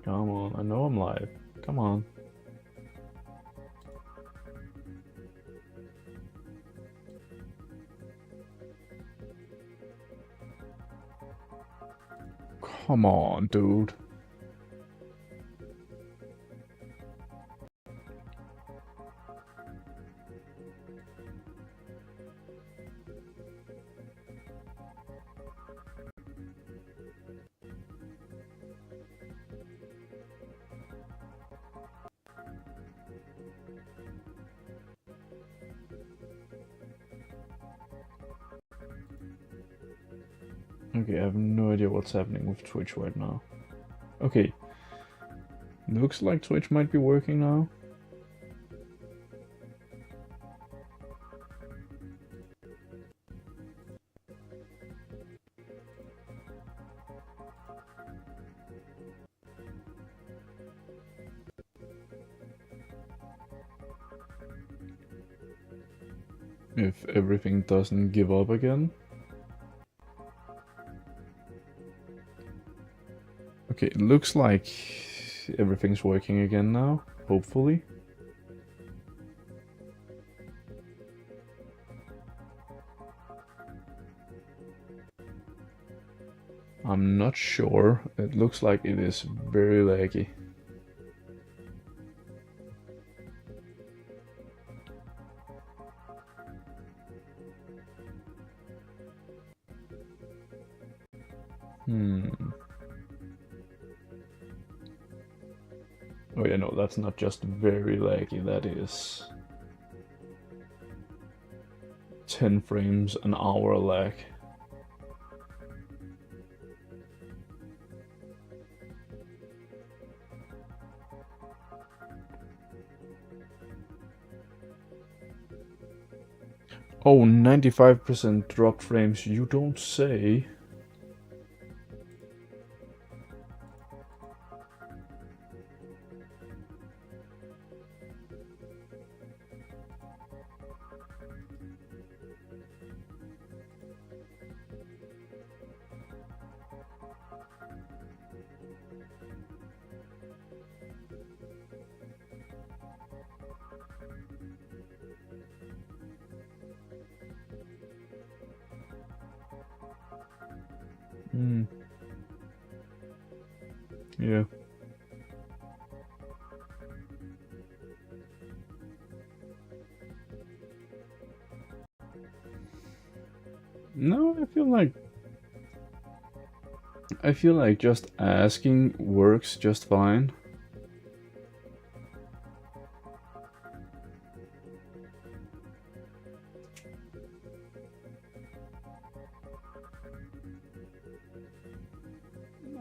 Come on, I know I'm live. Come on. Come on, dude. Okay, I have no idea what's happening with Twitch right now. Okay. Looks like Twitch might be working now. If everything doesn't give up again. Okay, it looks like everything's working again now, hopefully. I'm not sure. It looks like it is very laggy. Oh yeah, no, that's not just very laggy, that is 10 frames an hour lag. Oh, 95% dropped frames, you don't say. Yeah. No, I feel like just asking works just fine.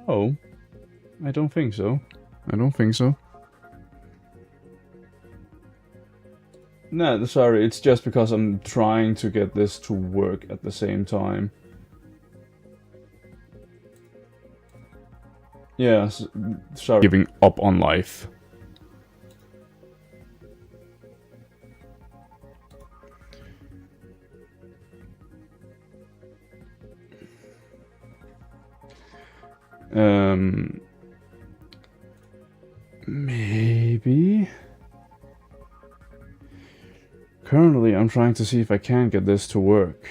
Oh, I don't think so. I don't think so. No, sorry, it's just because I'm trying to get this to work at the same time. Yeah, sorry. Giving up on life. Maybe. Currently, I'm trying to see if I can get this to work.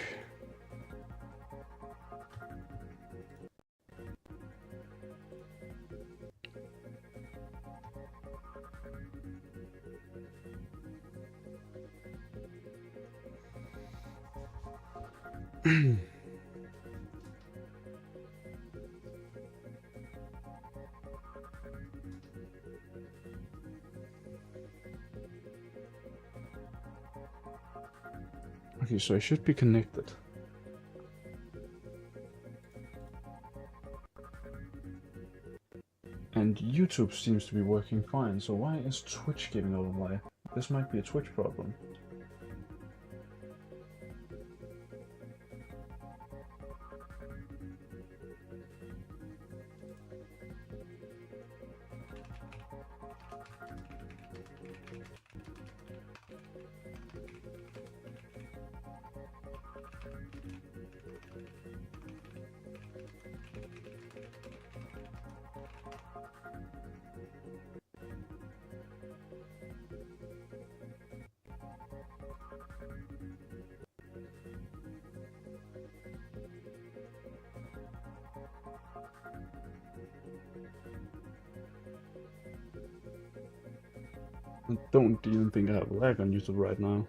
Okay, so I should be connected. And YouTube seems to be working fine, so why is Twitch giving out a lie? This might be a Twitch problem. I don't even think I have lag on YouTube right now.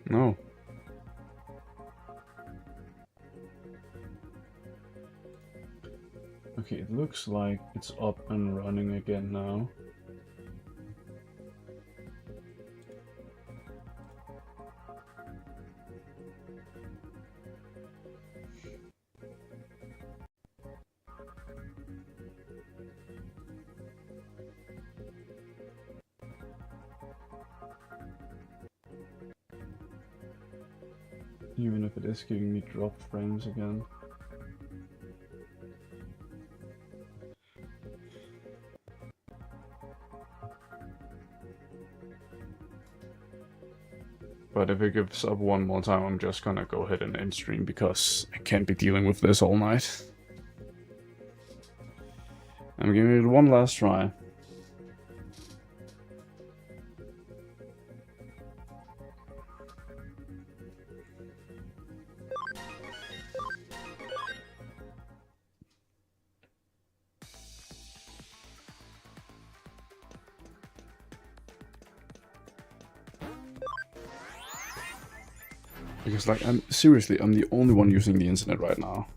No. Okay, it looks like it's up and running again now. Even if it is giving me dropped frames again. But if it gives up one more time, I'm just gonna go ahead and end stream because I can't be dealing with this all night. I'm giving it one last try. Because, like, I'm the only one using the internet right now.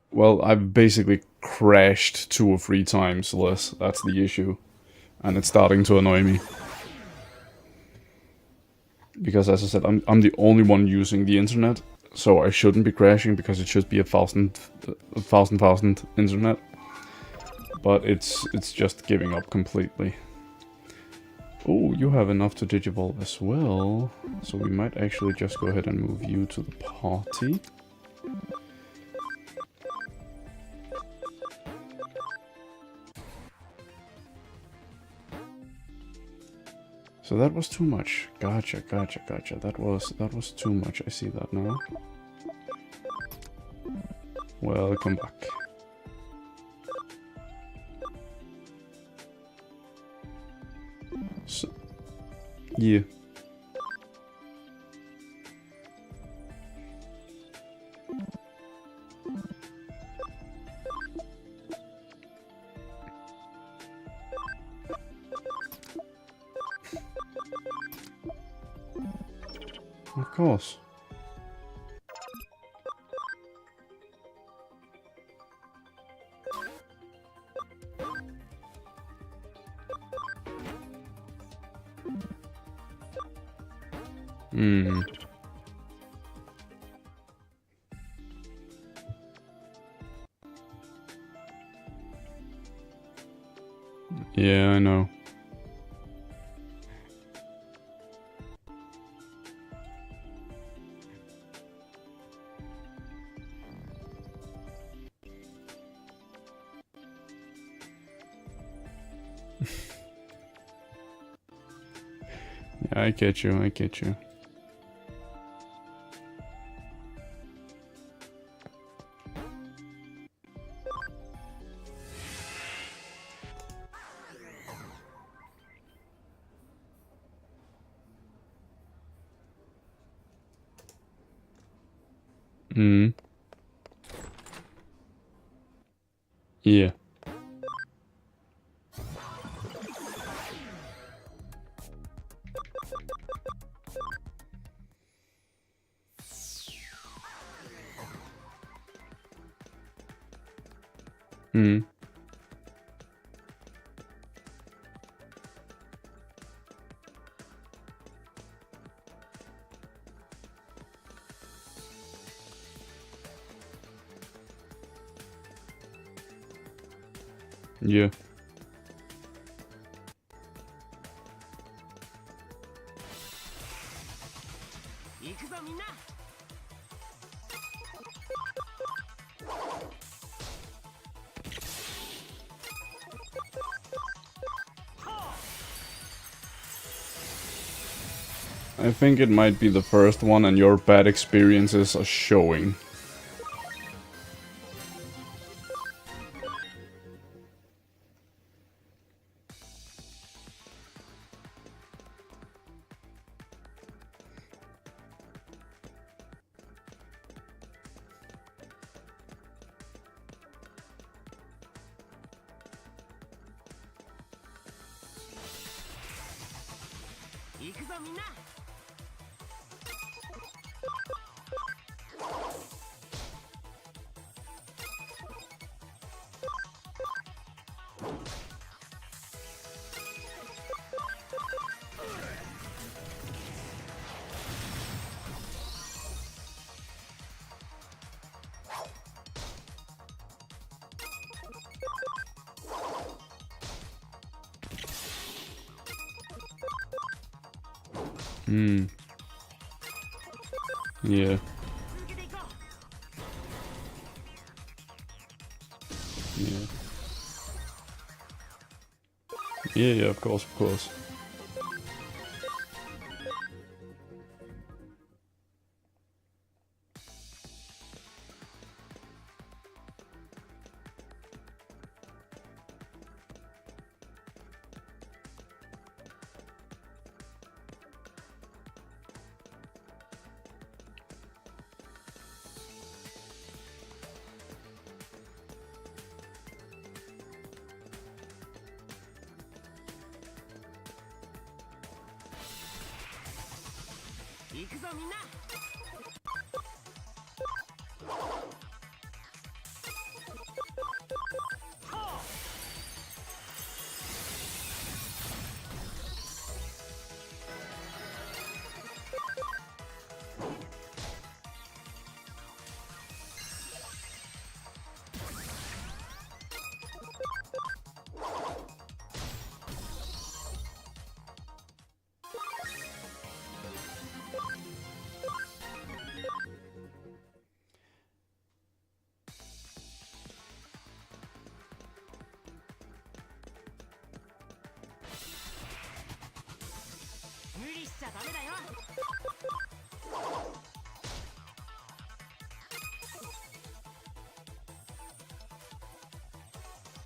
Well, I've basically crashed 2 or 3 times less. That's the issue. And it's starting to annoy me. Because, as I said, I'm the only one using the internet. So I shouldn't be crashing because it should be a thousand internet. But it's just giving up completely. Oh, you have enough to digivolve as well. So we might actually just go ahead and move you to the party. So that was too much. Gotcha. That was too much. I see that now. Welcome back. So, yeah. Of course. Hmm. Yeah, I know. Yeah, I get you. Hmm. Yeah. Hmm. Yeah. I think it might be the first one and your bad experiences are showing. Hmm. Yeah. Yeah. Yeah, of course, of course.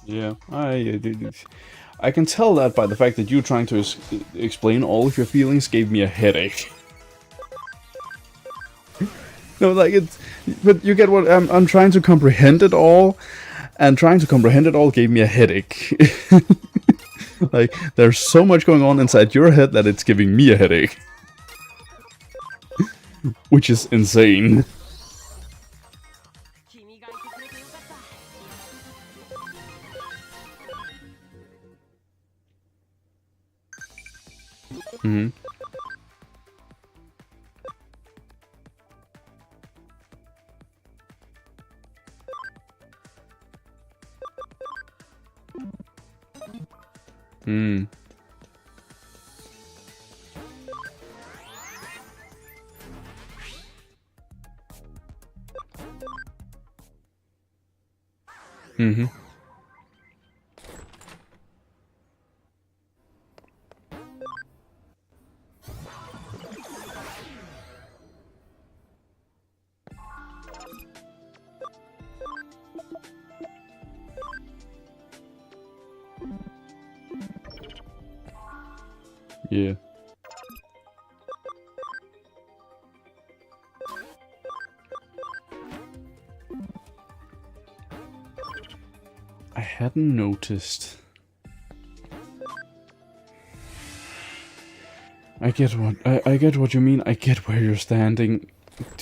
Yeah, I can tell that by the fact that you trying to explain all of your feelings gave me a headache. No, like it's, but you get what I'm trying to comprehend it all, and trying to comprehend it all gave me a headache. Like there's so much going on inside your head that it's giving me a headache, which is insane. Hmm. Hmm. Mm-hmm. Yeah. I hadn't noticed. I get what you mean. I get where you're standing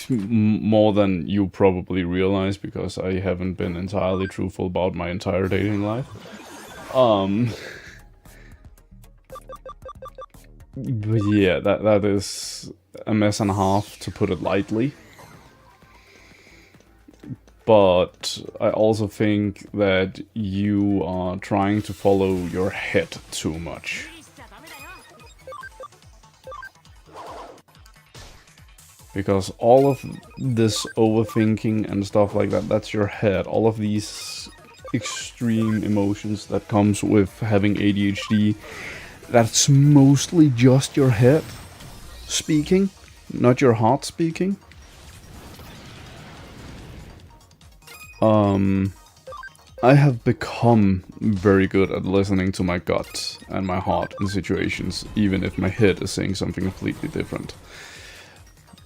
more than you probably realize because I haven't been entirely truthful about my entire dating life. But yeah, that is a mess and a half, to put it lightly. But I also think that you are trying to follow your head too much. Because all of this overthinking and stuff like that, that's your head. All of these extreme emotions that comes with having ADHD, that's mostly just your head speaking, not your heart speaking. I have become very good at listening to my gut and my heart in situations, even if my head is saying something completely different.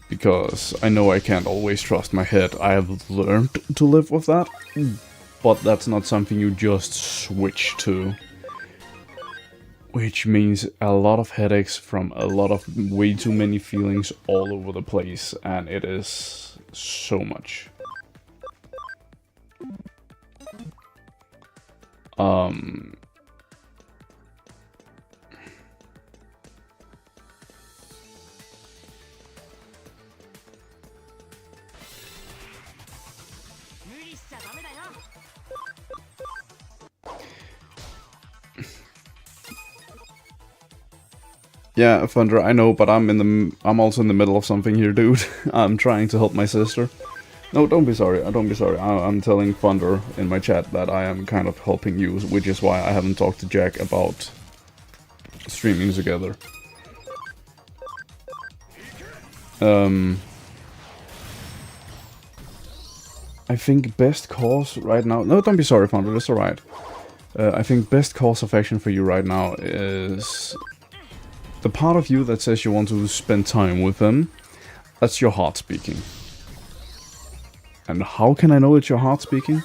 Because I know I can't always trust my head. I have learned to live with that, but that's not something you just switch to which means a lot of headaches from a lot of way too many feelings all over the place, and it is so much. Yeah, Thunder, I know, but I'm also in the middle of something here, dude. I'm trying to help my sister. No, don't be sorry. Don't be sorry. I'm telling Thunder in my chat that I am kind of helping you, which is why I haven't talked to Jack about streaming together. I think best cause right now... No, don't be sorry, Thunder. That's alright. I think best course of action for you right now is the part of you that says you want to spend time with them. That's your heart speaking. And how can I know it's your heart speaking?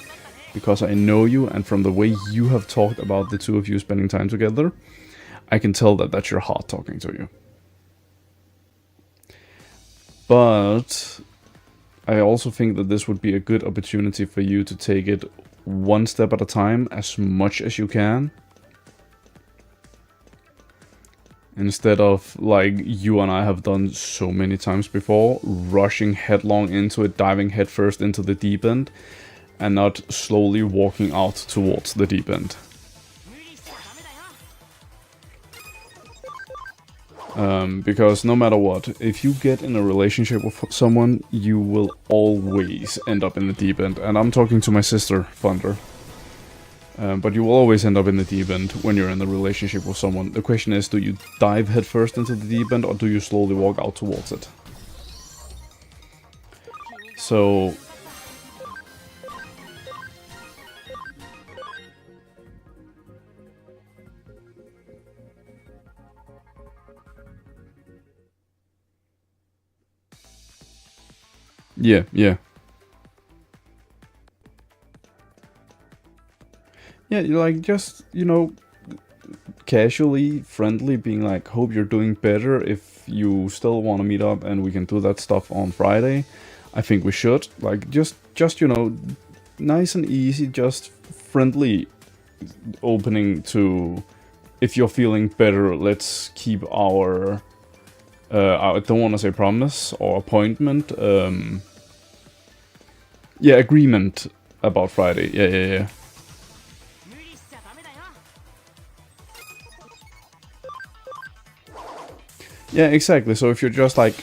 Because I know you, and from the way you have talked about the two of you spending time together, I can tell that that's your heart talking to you. But I also think that this would be a good opportunity for you to take it one step at a time, as much as you can. Instead of, like you and I have done so many times before, rushing headlong into it, diving headfirst into the deep end, and not slowly walking out towards the deep end. Because no matter what, if you get in a relationship with someone, you will always end up in the deep end. And I'm talking to my sister, Thunder. But you will always end up in the deep end when you're in a relationship with someone. The question is, do you dive headfirst into the deep end, or do you slowly walk out towards it? So... yeah, yeah. Yeah, like, just, you know, casually, friendly, being like, hope you're doing better. If you still want to meet up and we can do that stuff on Friday, I think we should. Like, just you know, nice and easy, just friendly opening to, if you're feeling better, let's keep our, I don't want to say promise or appointment, yeah, agreement about Friday. Yeah. Yeah, exactly. So if you're just like...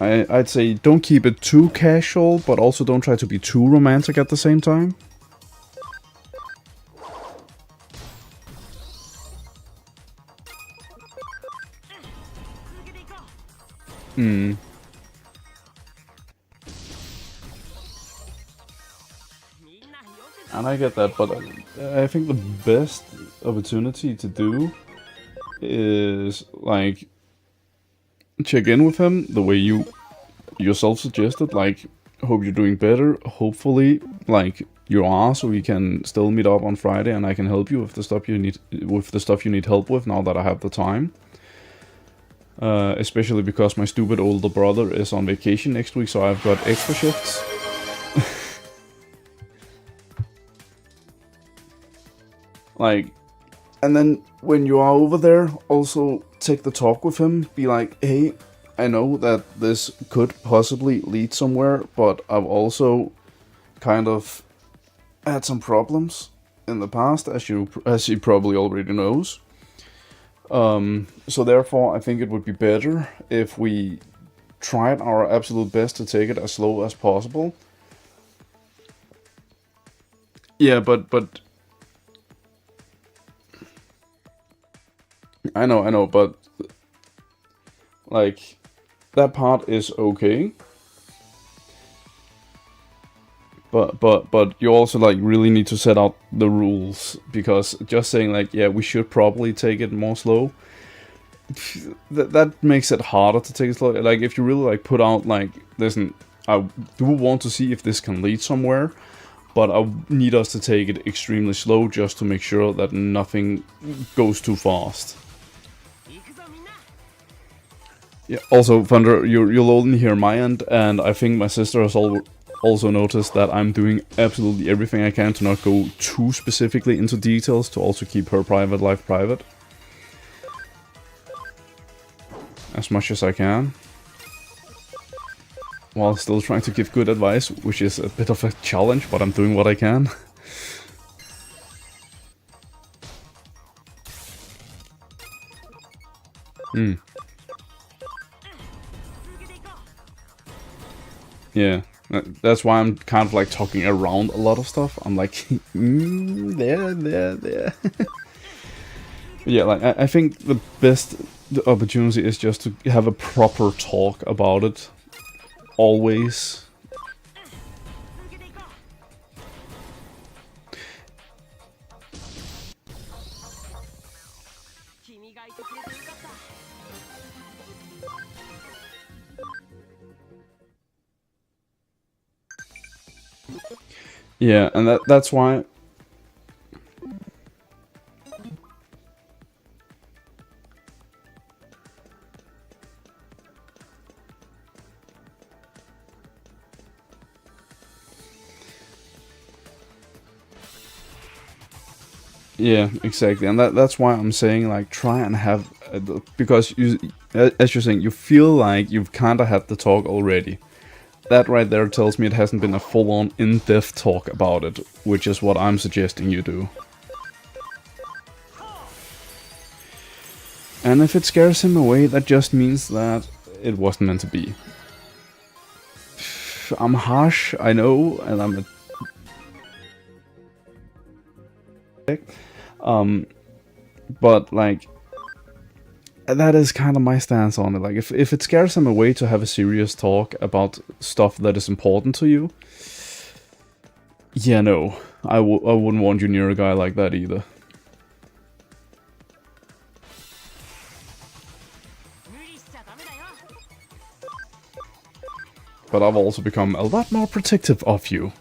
I'd say don't keep it too casual, but also don't try to be too romantic at the same time. And I get that, but I think the best opportunity to do is, like, check in with him the way you yourself suggested, like, hope you're doing better, hopefully, like, you are, so we can still meet up on Friday and I can help you with the stuff you need help with now that I have the time. Especially because my stupid older brother is on vacation next week, so I've got extra shifts. Like, and then when you are over there, also take the talk with him. Be like, hey, I know that this could possibly lead somewhere, but I've also kind of had some problems in the past, as he probably already knows. So therefore, I think it would be better if we tried our absolute best to take it as slow as possible. Yeah, but I know, but like, that part is okay. But you also, like, really need to set out the rules, because just saying, like, yeah, we should probably take it more slow, that makes it harder to take it slow. Like, if you really, like, put out, like, listen, I do want to see if this can lead somewhere, but I need us to take it extremely slow just to make sure that nothing goes too fast. Yeah, also, Thunder, you'll only hear my end, and I think my sister has also noticed that I'm doing absolutely everything I can to not go too specifically into details, to also keep her private life private. As much as I can. While still trying to give good advice, which is a bit of a challenge, but I'm doing what I can. Yeah, that's why I'm kind of like talking around a lot of stuff. I'm like, there. Yeah, like, I think the best opportunity is just to have a proper talk about it. Always. Yeah, and that's why. Yeah, exactly, and that's why I'm saying, like, try and have because you, as you're saying, you feel like you've kind of had the talk already. That right there tells me it hasn't been a full-on in-depth talk about it, which is what I'm suggesting you do. And if it scares him away, that just means that it wasn't meant to be. I'm harsh, I know, and I'm a but, like, that is kind of my stance on it. Like, if it scares him away to have a serious talk about stuff that is important to you, yeah, no, I wouldn't want you near a guy like that either. But I've also become a lot more protective of you.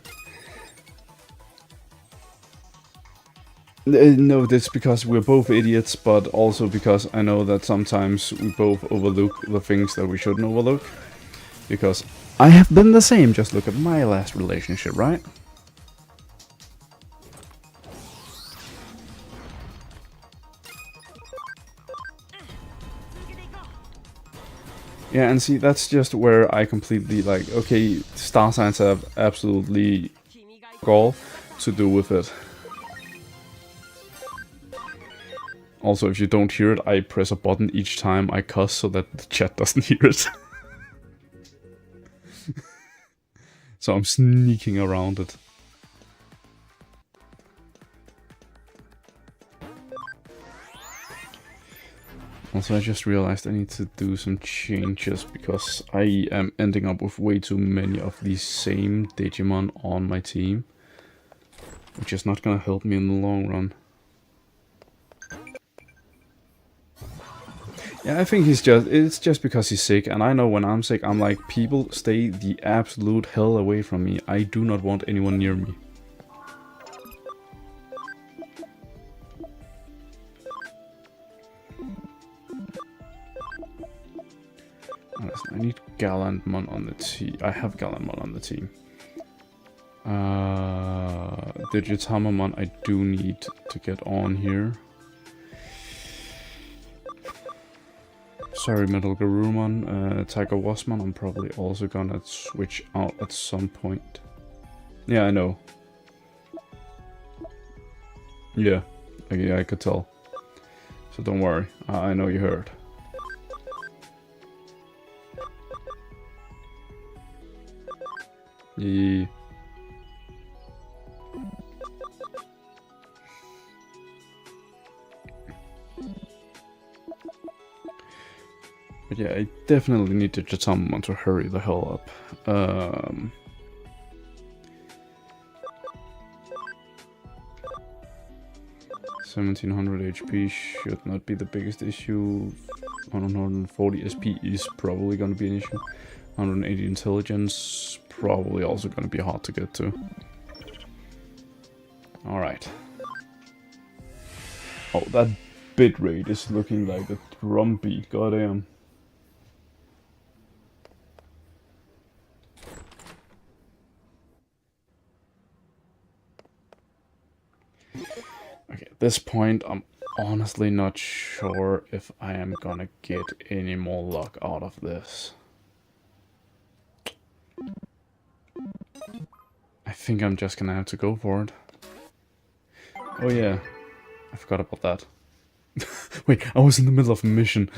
No, that's because we're both idiots, but also because I know that sometimes we both overlook the things that we shouldn't overlook. Because I have been the same, just look at my last relationship, right? Yeah, and see, that's just where I completely, like, okay, star signs have absolutely all to do with it. Also, if you don't hear it, I press a button each time I cuss so that the chat doesn't hear it. So I'm sneaking around it. Also, I just realized I need to do some changes because I am ending up with way too many of these same Digimon on my team, which is not gonna help me in the long run. Yeah, I think it's just because he's sick, and I know when I'm sick, I'm like, people stay the absolute hell away from me. I do not want anyone near me. I need Gallantmon on the team. I have Gallantmon on the team. Digitamamon I do need to get on here. Sorry, Metal Garurumon. Tiger Wasmon I'm probably also gonna switch out at some point. Yeah, I know. Yeah, I could tell. So don't worry, I know you heard. Yeah. But yeah, I definitely need to get someone to hurry the hell up. 1700 HP should not be the biggest issue. 140 SP is probably going to be an issue. 180 intelligence, probably also going to be hard to get to. Alright. Oh, that bitrate is looking like a drum beat, goddamn. Okay, at this point, I'm honestly not sure if I am gonna get any more luck out of this. I think I'm just gonna have to go for it. Oh yeah, I forgot about that. Wait, I was in the middle of a mission.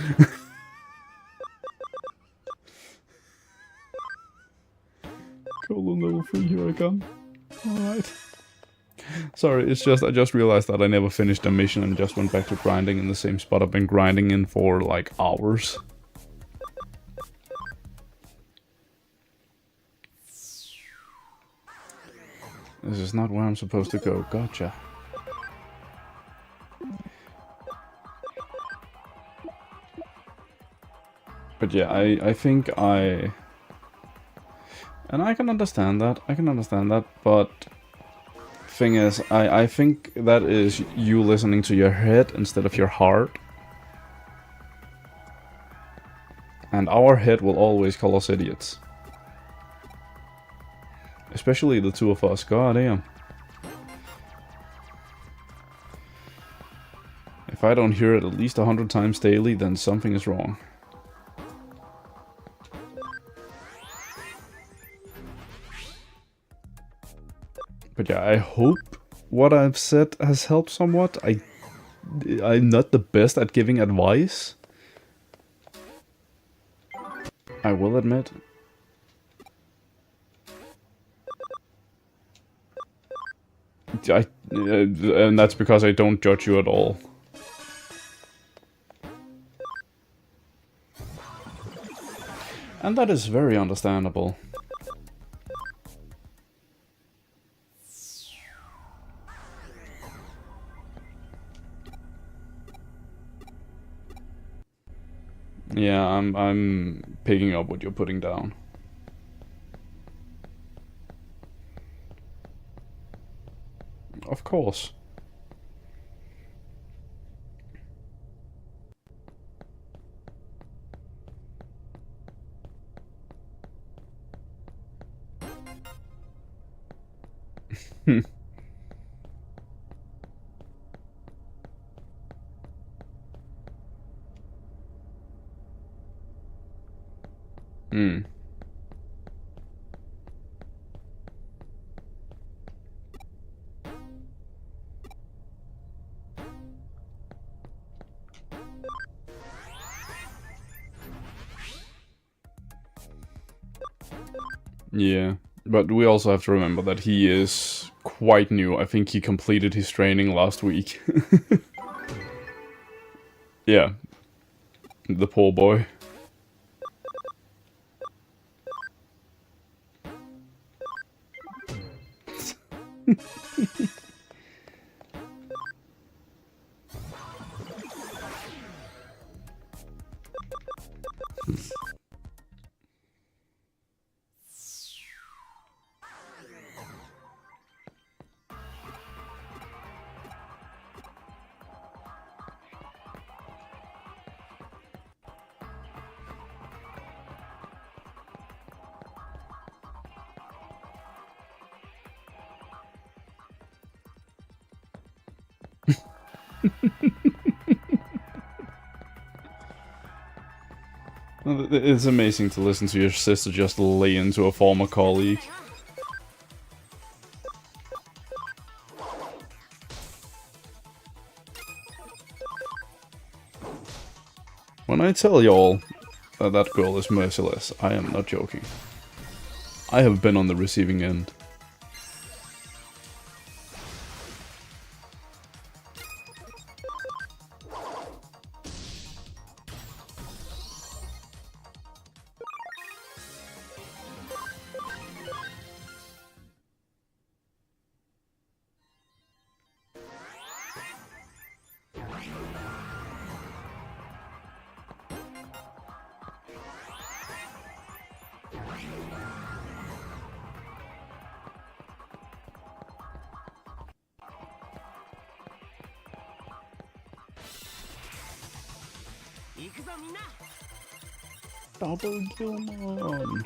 Colon level 3, here I come. Alright. Sorry, it's just, I just realized that I never finished a mission and just went back to grinding in the same spot I've been grinding in for like hours. This is not where I'm supposed to go, gotcha. But yeah, I think and I can understand that, but thing is, I think that is you listening to your head instead of your heart. And our head will always call us idiots. Especially the two of us, god damn. If I don't hear it at least 100 times daily, then something is wrong. But yeah, I hope what I've said has helped somewhat. I'm not the best at giving advice, I will admit. And that's because I don't judge you at all. And that is very understandable. Yeah, I'm picking up what you're putting down. Of course. Hmm. Yeah, but we also have to remember that he is quite new. I think he completed his training last week. Yeah, the poor boy. It's amazing to listen to your sister just lay into a former colleague. When I tell y'all that that girl is merciless, I am not joking. I have been on the receiving end. Double Digimon!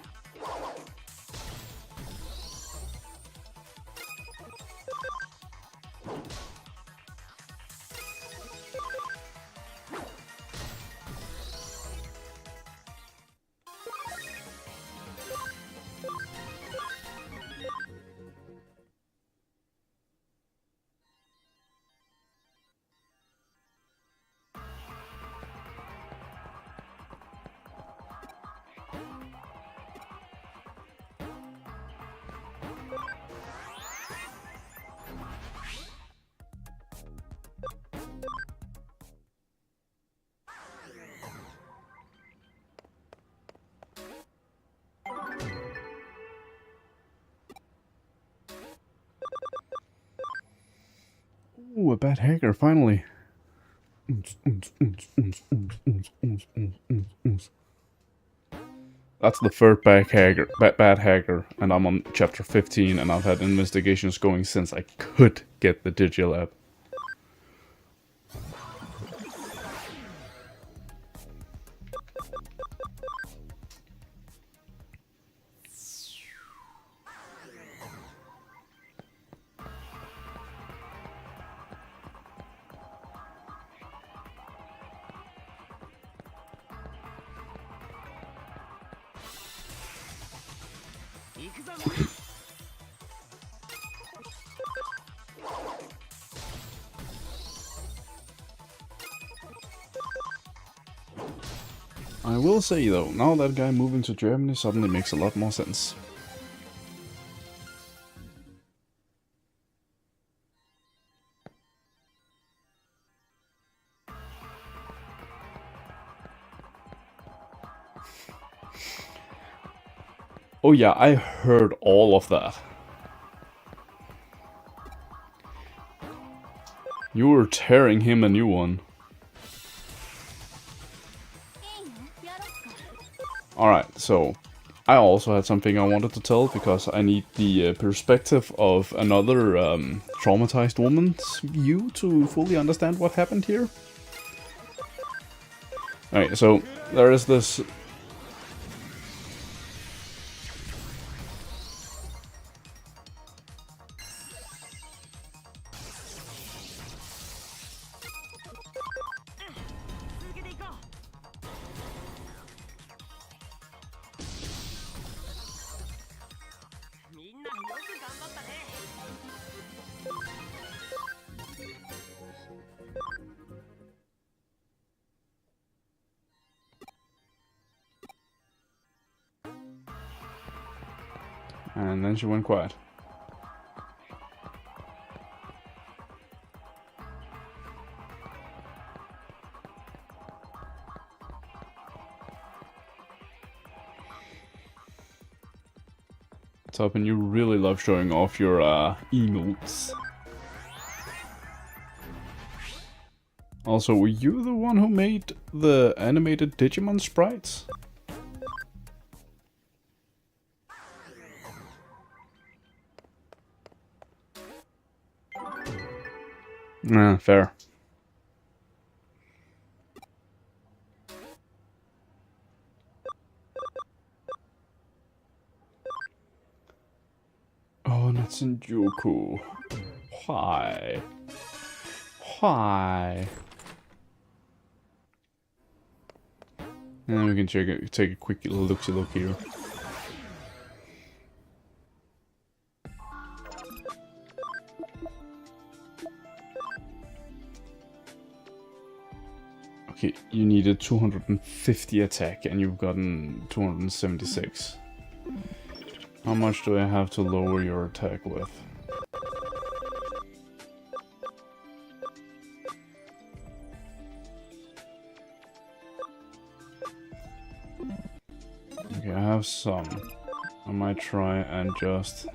Ooh, a bad hacker, finally. That's the third bad hacker, and I'm on chapter 15, and I've had investigations going since I could get the Digilab. I will say though, now that guy moving to Germany suddenly makes a lot more sense. Oh yeah, I heard all of that. You were tearing him a new one. Alright, so I also had something I wanted to tell because I need the perspective of another traumatized woman's view to fully understand what happened here. Alright, so there is this... And then she went quiet. Top, and you really love showing off your emotes. Also, were you the one who made the animated Digimon sprites? Nah, fair. Oh, Natsunjoku. Why? Why? And we can take a quick look here. Okay, you needed 250 attack and you've gotten 276. How much do I have to lower your attack with? Okay, I have some. I might try and just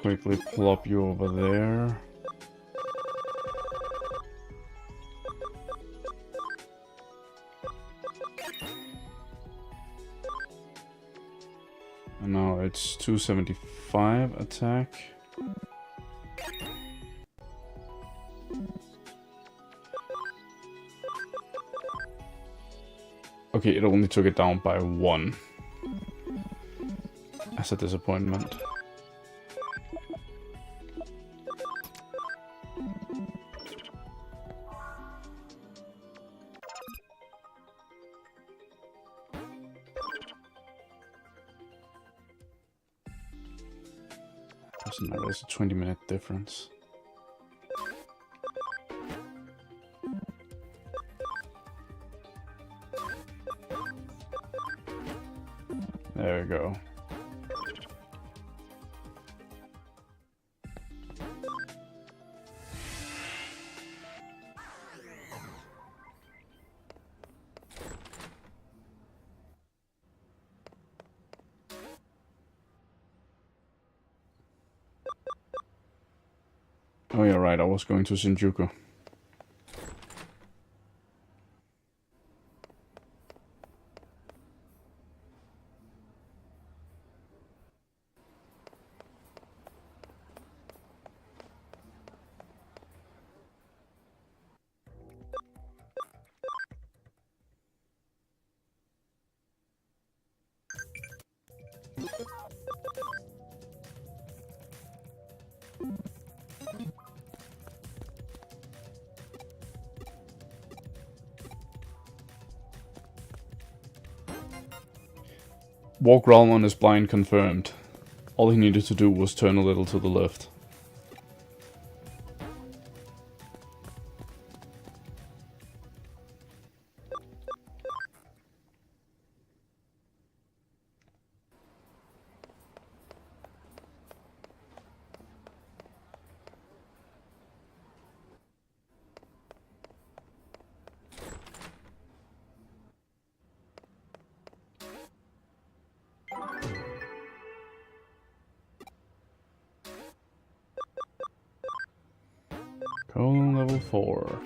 quickly plop you over there. And now it's 275 attack. Okay, it only took it down by 1. That's a disappointment. Doesn't matter, it's a 20-minute difference. There we go. Oh yeah, right, I was going to Shinjuku. Walk Realm on his blind confirmed. All he needed to do was turn a little to the left. Colon level 4.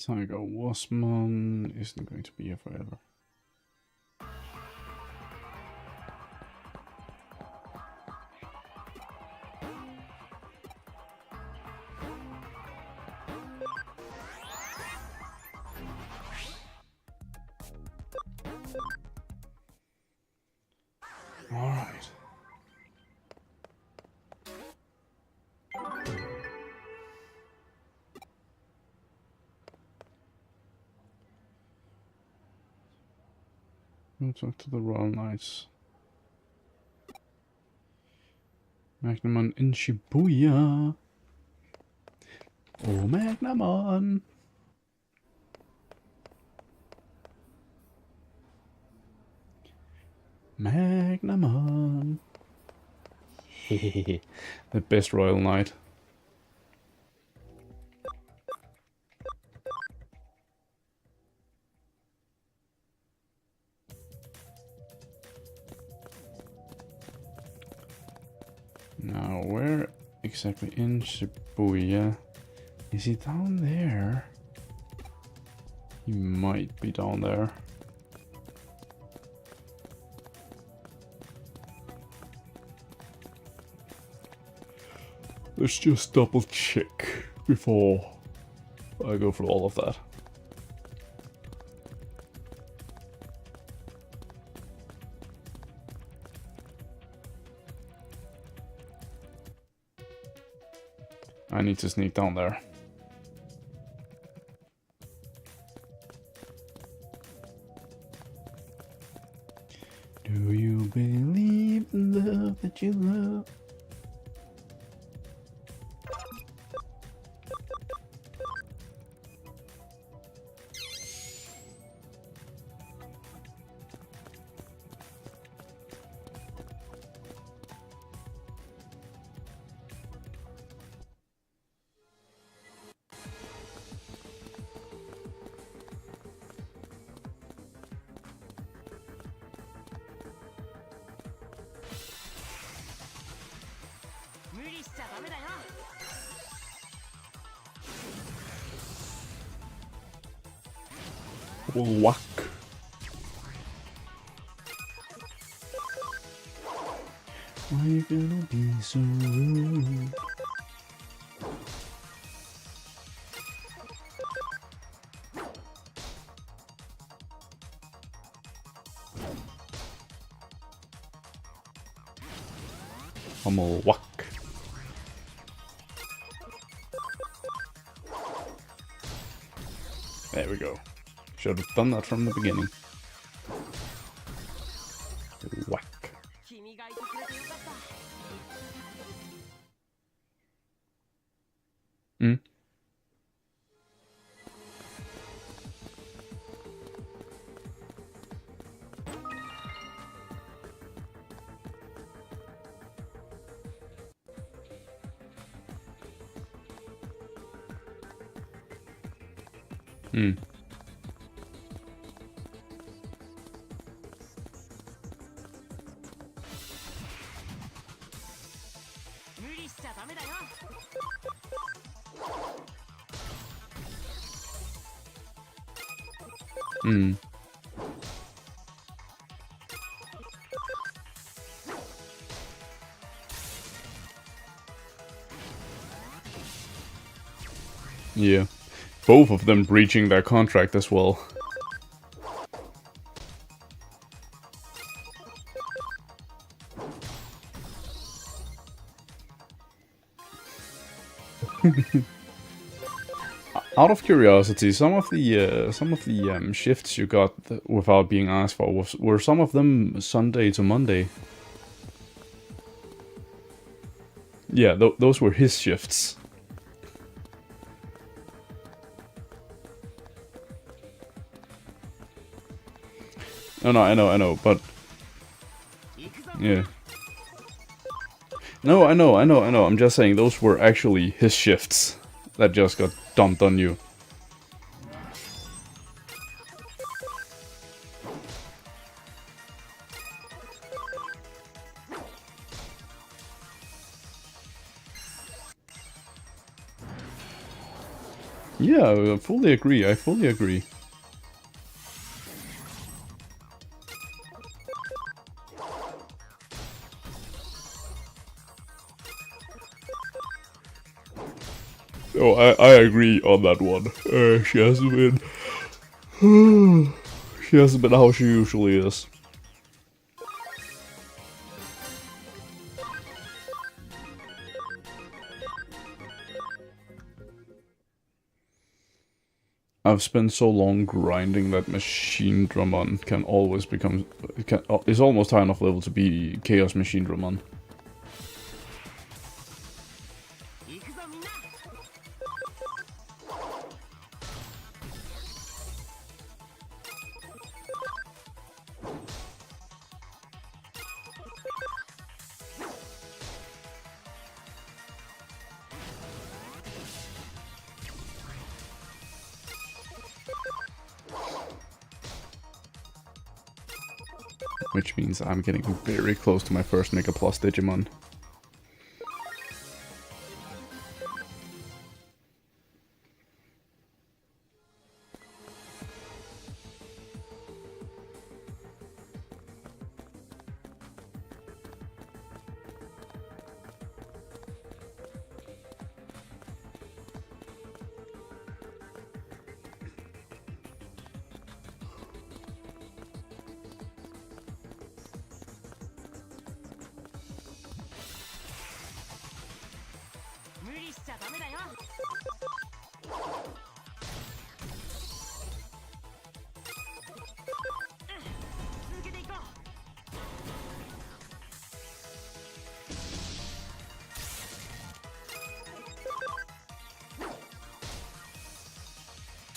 Tiger Wasmon isn't going to be here forever. All right. We'll talk to the Royal Knights. Magnamon in Shibuya. Oh, Magnamon. Magnamon. The best Royal Knight. exactly in Shibuya. Is he down there? He might be down there. Let's just double check before I go through all of that. I need to sneak down there. Do you believe in love that you love? Whack. Why you gonna be so rude? I'm a whack. There we go. Should have done that from the beginning. Whack. Hmm? Hmm. Hmm. Yeah. Both of them breaching their contract as well. Out of curiosity, some of the shifts you got without being asked for were some of them Sunday to Monday. Yeah, those were his shifts. No, I know, but yeah. No, I know. I'm just saying those were actually his shifts that just got dumped on you. Yeah, I fully agree. Oh, I agree on that one. She hasn't been... she hasn't been how she usually is. I've spent so long grinding that Machine Dramon can always become... is almost high enough level to be Chaos Machine Dramon. Which means I'm getting very close to my first Mega Plus Digimon.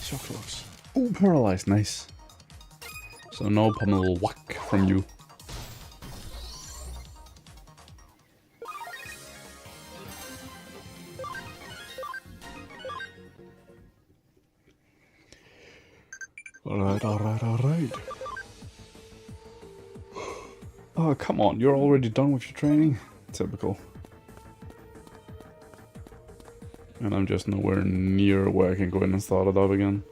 So close. Ooh, paralyzed, nice. So no pummel whack from you. Alright, alright, alright. Oh, come on, you're already done with your training? Typical. And I'm just nowhere near where I can go in and start it up again.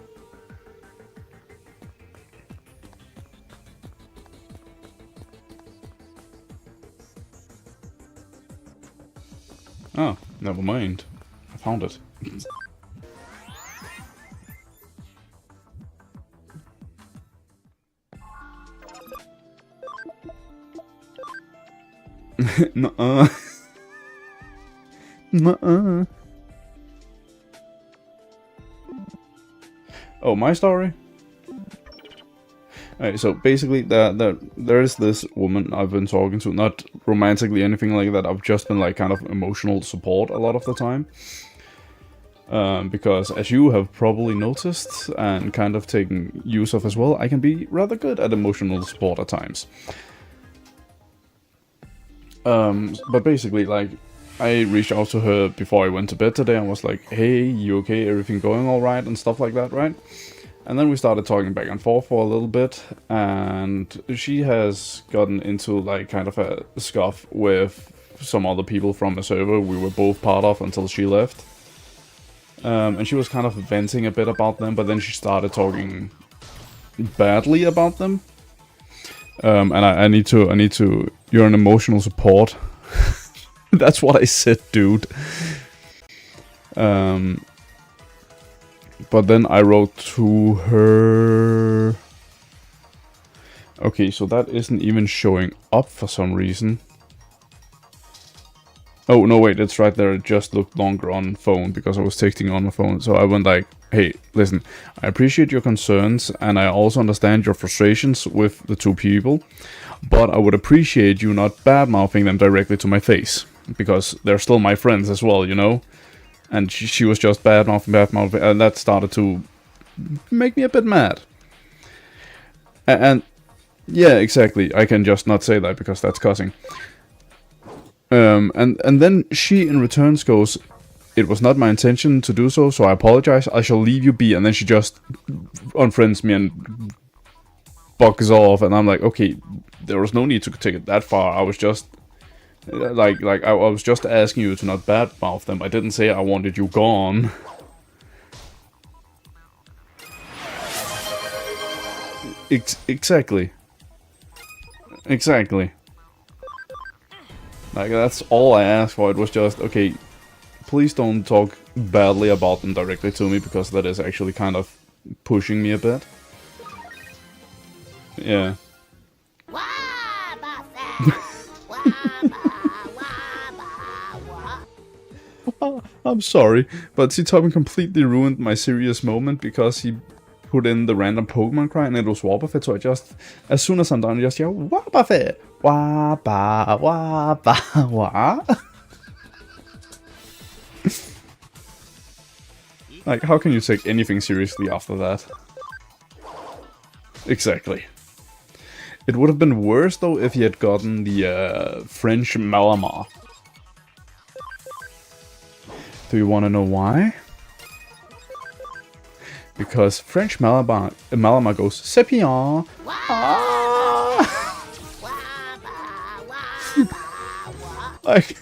Oh, never mind. I found it. Nuh-uh. Nuh-uh. Oh, my story? Alright, so basically there is this woman I've been talking to, not romantically anything like that, I've just been like kind of emotional support a lot of the time. Because as you have probably noticed and kind of taken use of as well, I can be rather good at emotional support at times. But basically, like, I reached out to her before I went to bed today and was like, hey, you okay, everything going alright and stuff like that, right? And then we started talking back and forth for a little bit, and she has gotten into like kind of a scuff with some other people from a server we were both part of until she left. And she was kind of venting a bit about them, but then she started talking badly about them. And I need to, you're an emotional support. That's what I said, dude. But then I wrote to her... Okay, so that isn't even showing up for some reason. Oh, no, wait, it's right there. It just looked longer on phone because I was texting on my phone. So I went like, hey, listen, I appreciate your concerns and I also understand your frustrations with the two people. But I would appreciate you not bad-mouthing them directly to my face. Because they're still my friends as well, you know? And she was just bad-mouthing, and that started to make me a bit mad. And yeah, exactly, I can just not say that because that's cussing. And then she in return goes, it was not my intention to do so, so I apologize, I shall leave you be. And then she just unfriends me and bugs off, and I'm like, okay, there was no need to take it that far. I was just I was just asking you to not badmouth them. I didn't say I wanted you gone. Exactly. Exactly. Like, that's all I asked for. It was just, okay, please don't talk badly about them directly to me, because that is actually kind of pushing me a bit. Yeah. I'm sorry, but Tommy completely ruined my serious moment because he put in the random Pokemon cry and it was Wobbuffet, so I just, as soon as I'm done, I just yell, Wobbuffet! Wabba, wabba, wa. Like, how can you take anything seriously after that? Exactly. It would have been worse, though, if he had gotten the French Malamar. Do you want to know why? Because French Malamar goes, Sepia! Like,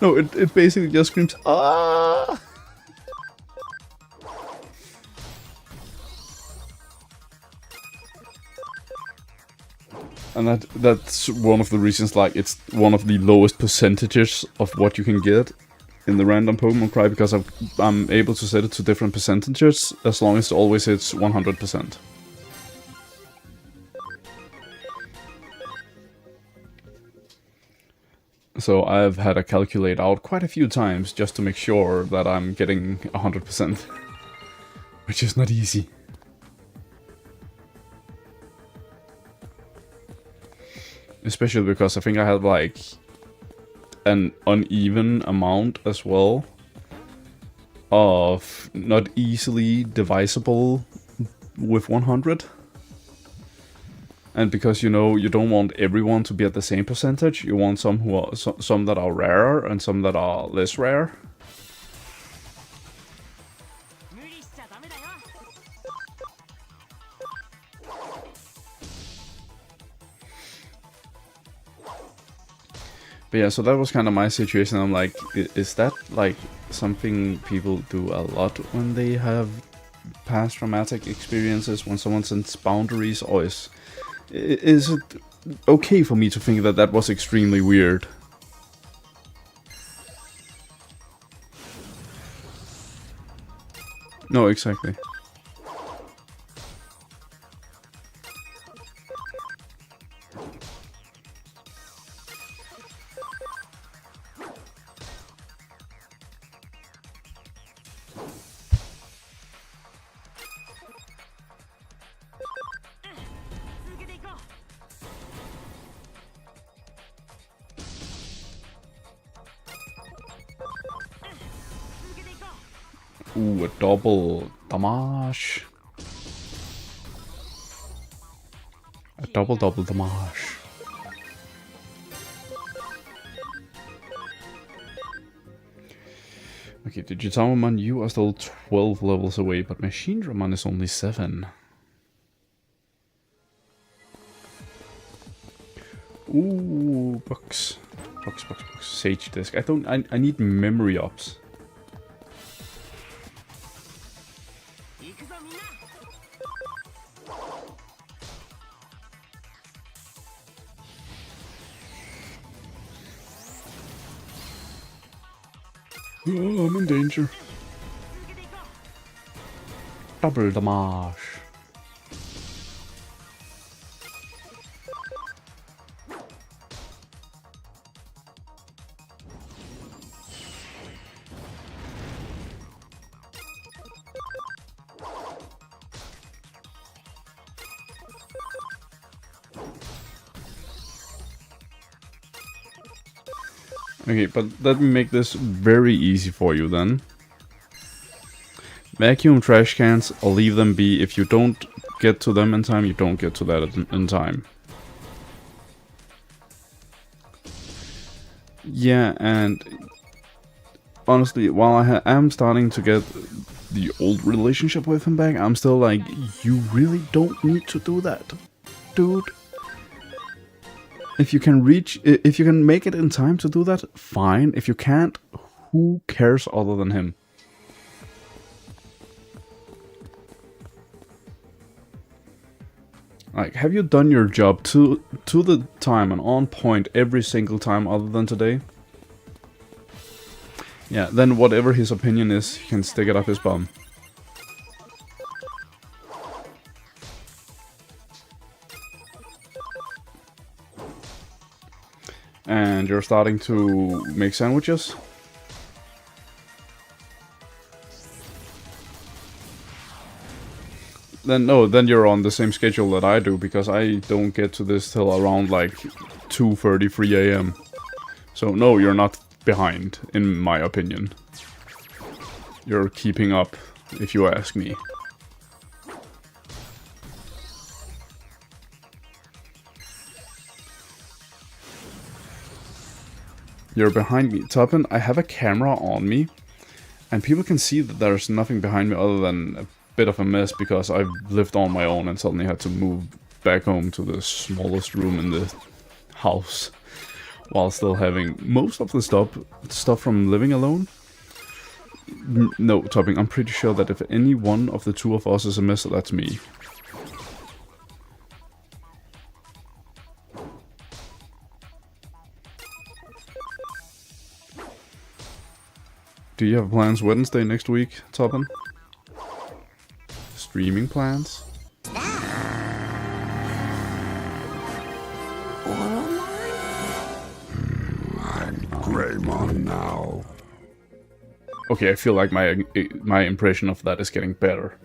no, it basically just screams, ah! And that's one of the reasons, like, it's one of the lowest percentages of what you can get in the random Pokemon cry, because I'm able to set it to different percentages as long as it always hits 100%. So I've had to calculate out quite a few times just to make sure that I'm getting 100%, which is not easy. Especially because I think I have like an uneven amount as well of not easily divisible with 100. And because you know you don't want everyone to be at the same percentage, you want some who are some that are rarer and some that are less rare. But yeah, so that was kind of my situation. I'm like, is that like something people do a lot when they have past traumatic experiences, when someone sets boundaries, or is it okay for me to think that that was extremely weird? No, exactly. Ooh, a double damage. A double damage. Okay, Digimon, you are still 12 levels away, but Machine Dramon is only 7. Ooh, books. Books. Sage Disc. I need memory ups. Oh, I'm in danger. Double damage. Okay, but let me make this very easy for you then. Vacuum trash cans, I'll leave them be. If you don't get to them in time, you don't get to that in time. Yeah, and honestly, while I am starting to get the old relationship with him back, I'm still like, you really don't need to do that, dude. If you can make it in time to do that, fine. If you can't, who cares other than him? Like, have you done your job to the time and on point every single time other than today? Yeah, then whatever his opinion is, he can stick it up his bum. And you're starting to make sandwiches? Then no, then you're on the same schedule that I do, because I don't get to this till around like 2:33 AM. So no, you're not behind, in my opinion. You're keeping up, if you ask me. You're behind me. Toppen, I have a camera on me, and people can see that there's nothing behind me other than a bit of a mess because I've lived on my own and suddenly had to move back home to the smallest room in the house while still having most of the stuff from living alone. No, Topping, I'm pretty sure that if any one of the two of us is a mess, that's me. Do you have plans Wednesday next week, Toppen? Streaming plans? I'm Greymon now. Okay, I feel like my impression of that is getting better.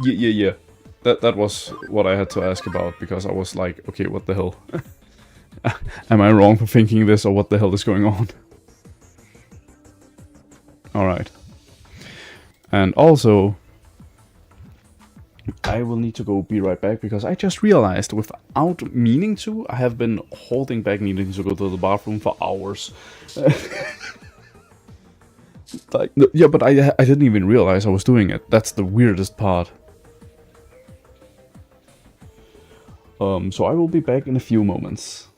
Yeah. That was what I had to ask about, because I was like, okay, what the hell? Am I wrong for thinking this, or what the hell is going on? Alright. And also, I will need to go be right back, because I just realized, without meaning to, I have been holding back needing to go to the bathroom for hours. Like, yeah, but I didn't even realize I was doing it. That's the weirdest part. So I will be back in a few moments.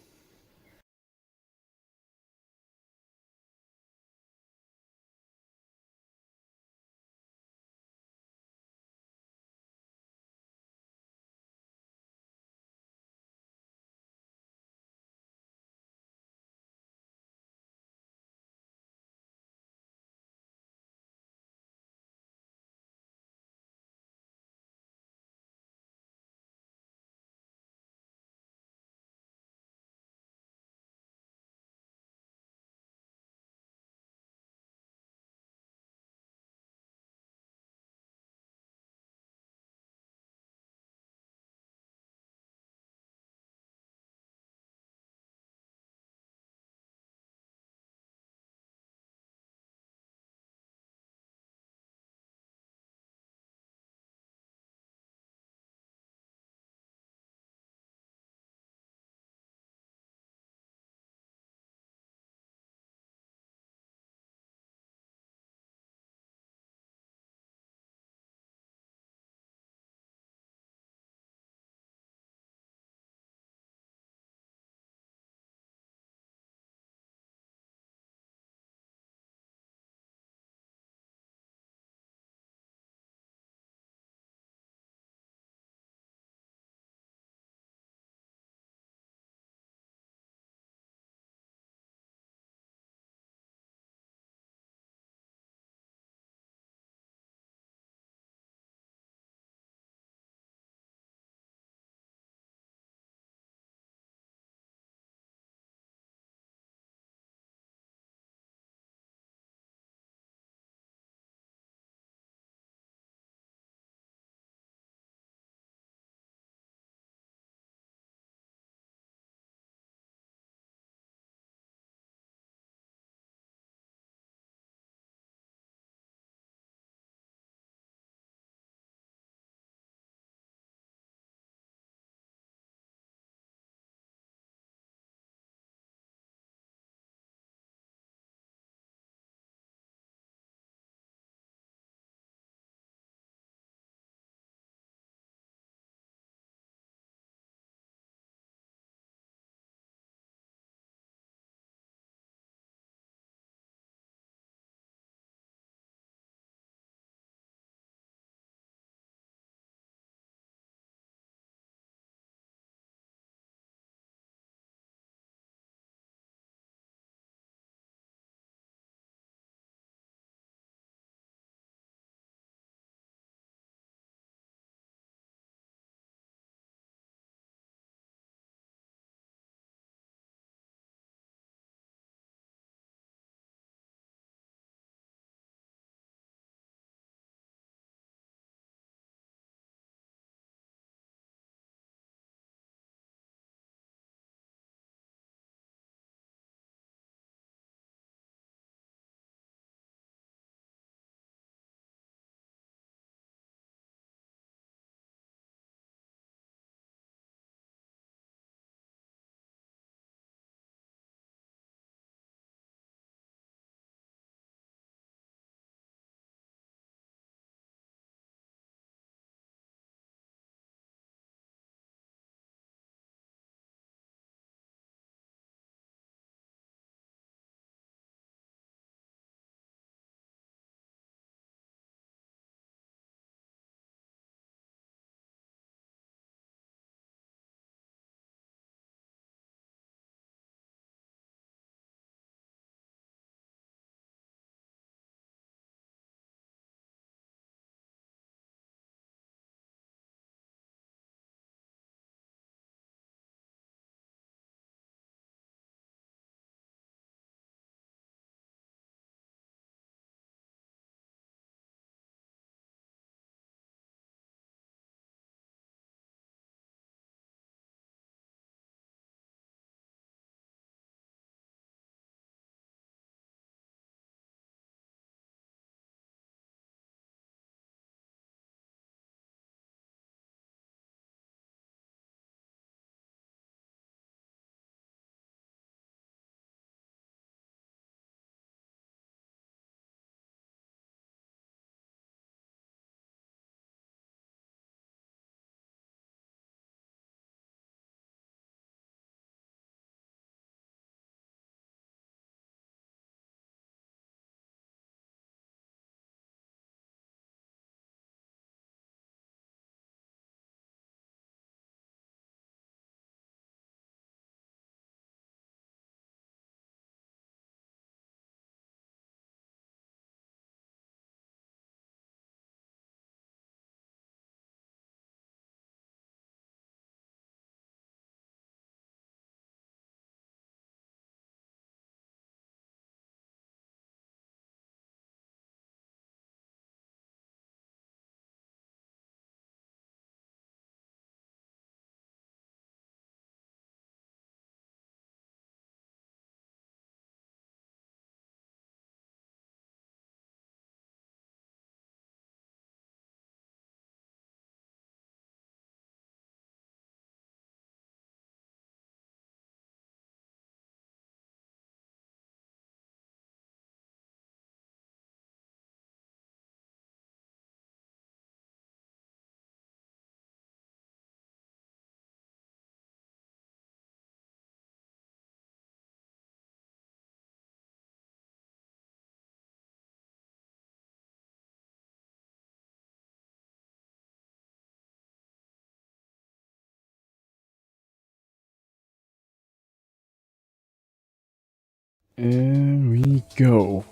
Here we go.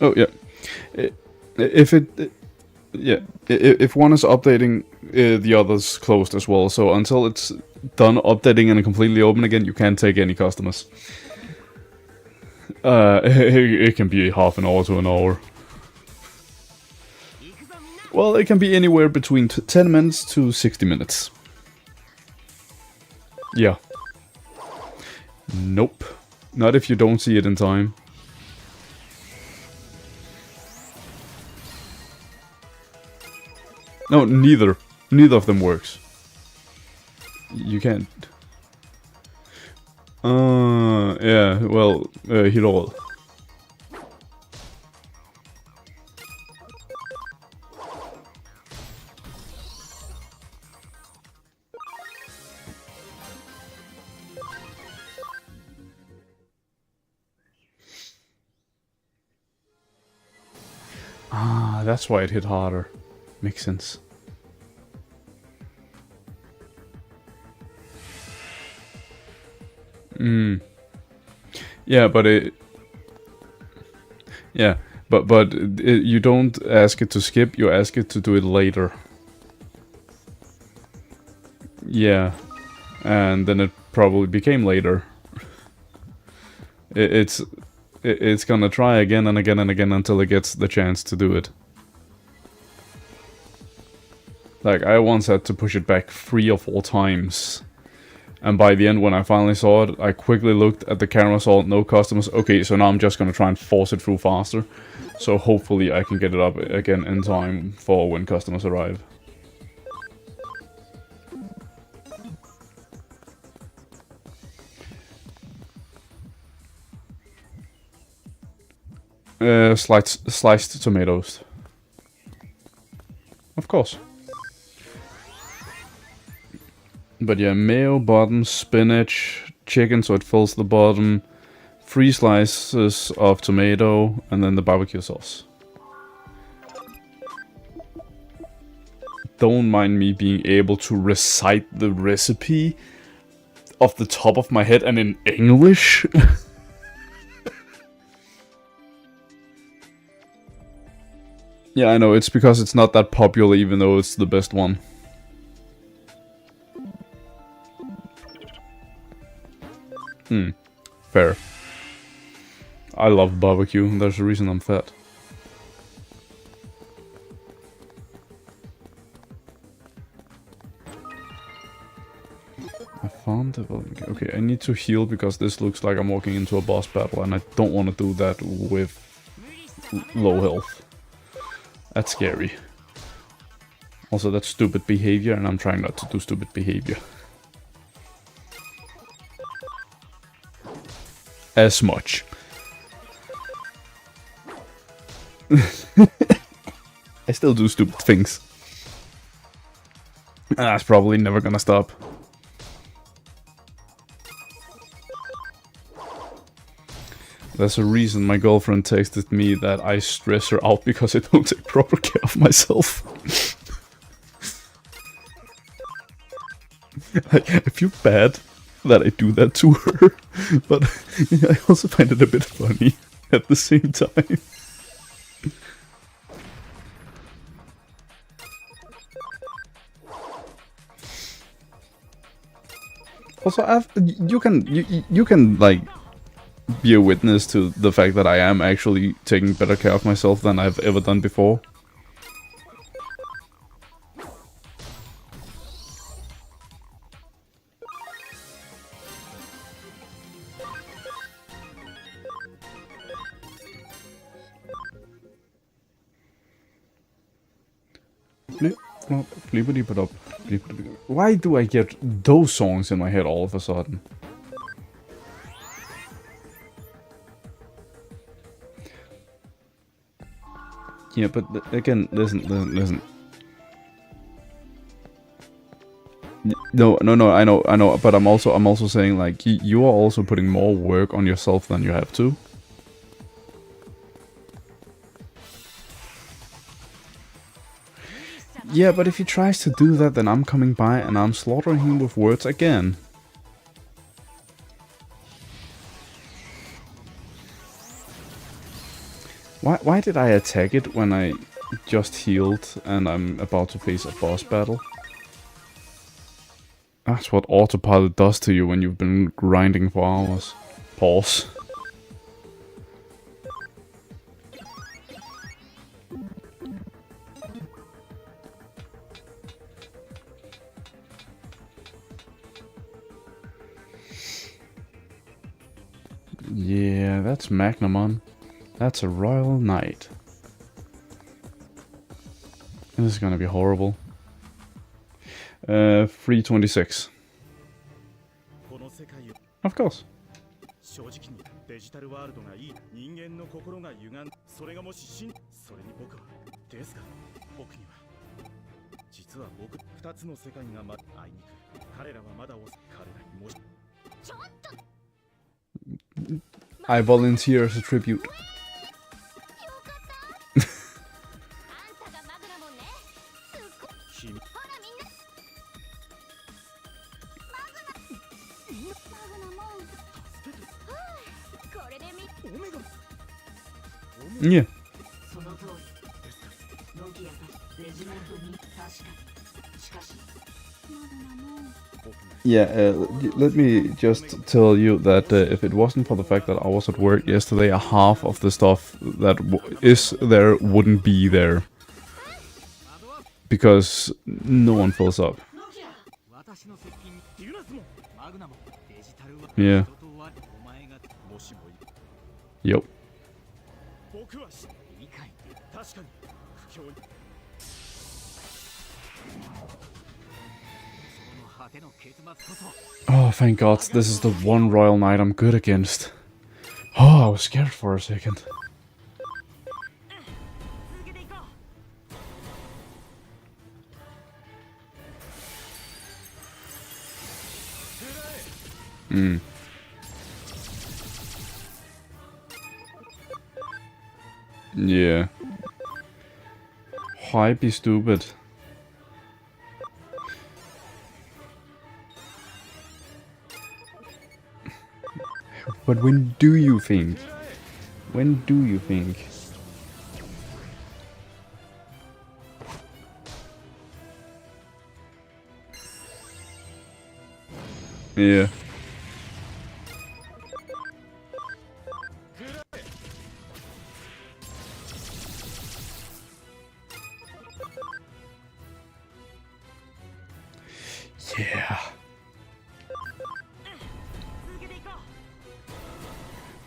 Oh yeah. If it, yeah, if one is updating, the other's closed as well. So until it's done updating and completely open again, you can't take any customers. It can be half an hour to an hour. Well, it can be anywhere between 10 minutes to 60 minutes. Yeah. Nope. Not if you don't see it in time. No, neither. Neither of them works. You can't. Yeah, well, hit all. Ah, that's why it hit harder. Makes sense. Yeah, but it... Yeah, but you don't ask it to skip, you ask it to do it later. Yeah, and then it probably became later. It's gonna try again and again and again until it gets the chance to do it. Like, I once had to push it back 3 or 4 times. And by the end, when I finally saw it, I quickly looked at the camera, saw no customers. Okay, so now I'm just gonna try and force it through faster. So hopefully I can get it up again in time for when customers arrive. Sliced tomatoes. Of course. But yeah, mayo, bottom, spinach, chicken so it fills the bottom, 3 slices of tomato, and then the barbecue sauce. Don't mind me being able to recite the recipe off the top of my head and in English. Yeah, I know, it's because it's not that popular even though it's the best one. Fair. I love barbecue, there's a reason I'm fat. I found it. Okay, I need to heal because this looks like I'm walking into a boss battle and I don't want to do that with low health. That's scary. Also, that's stupid behavior and I'm trying not to do stupid behavior. As much. I still do stupid things. And that's probably never gonna stop. There's a reason my girlfriend texted me that I stress her out because I don't take proper care of myself. I feel bad that I do that to her, but I also find it a bit funny at the same time. Also, you can like be a witness to the fact that I am actually taking better care of myself than I've ever done before. Why do I get those songs in my head all of a sudden? Yeah, but again, listen. No, I know, but I'm also saying, like, you are also putting more work on yourself than you have to. Yeah, but if he tries to do that, then I'm coming by and I'm slaughtering him with words again. Why did I attack it when I just healed and I'm about to face a boss battle? That's what autopilot does to you when you've been grinding for hours. Pause. Yeah, that's Magnamon. That's a Royal Knight. This is gonna be horrible. 326. Of course. I volunteer as a tribute. Yeah. Yeah, let me just tell you that if it wasn't for the fact that I was at work yesterday, half of the stuff that is there wouldn't be there. Because no one fills up. Yeah. Yep. Oh, thank God, this is the one Royal Knight I'm good against. Oh, I was scared for a second. Yeah. Why be stupid? But when do you think? When do you think? Yeah. Yeah.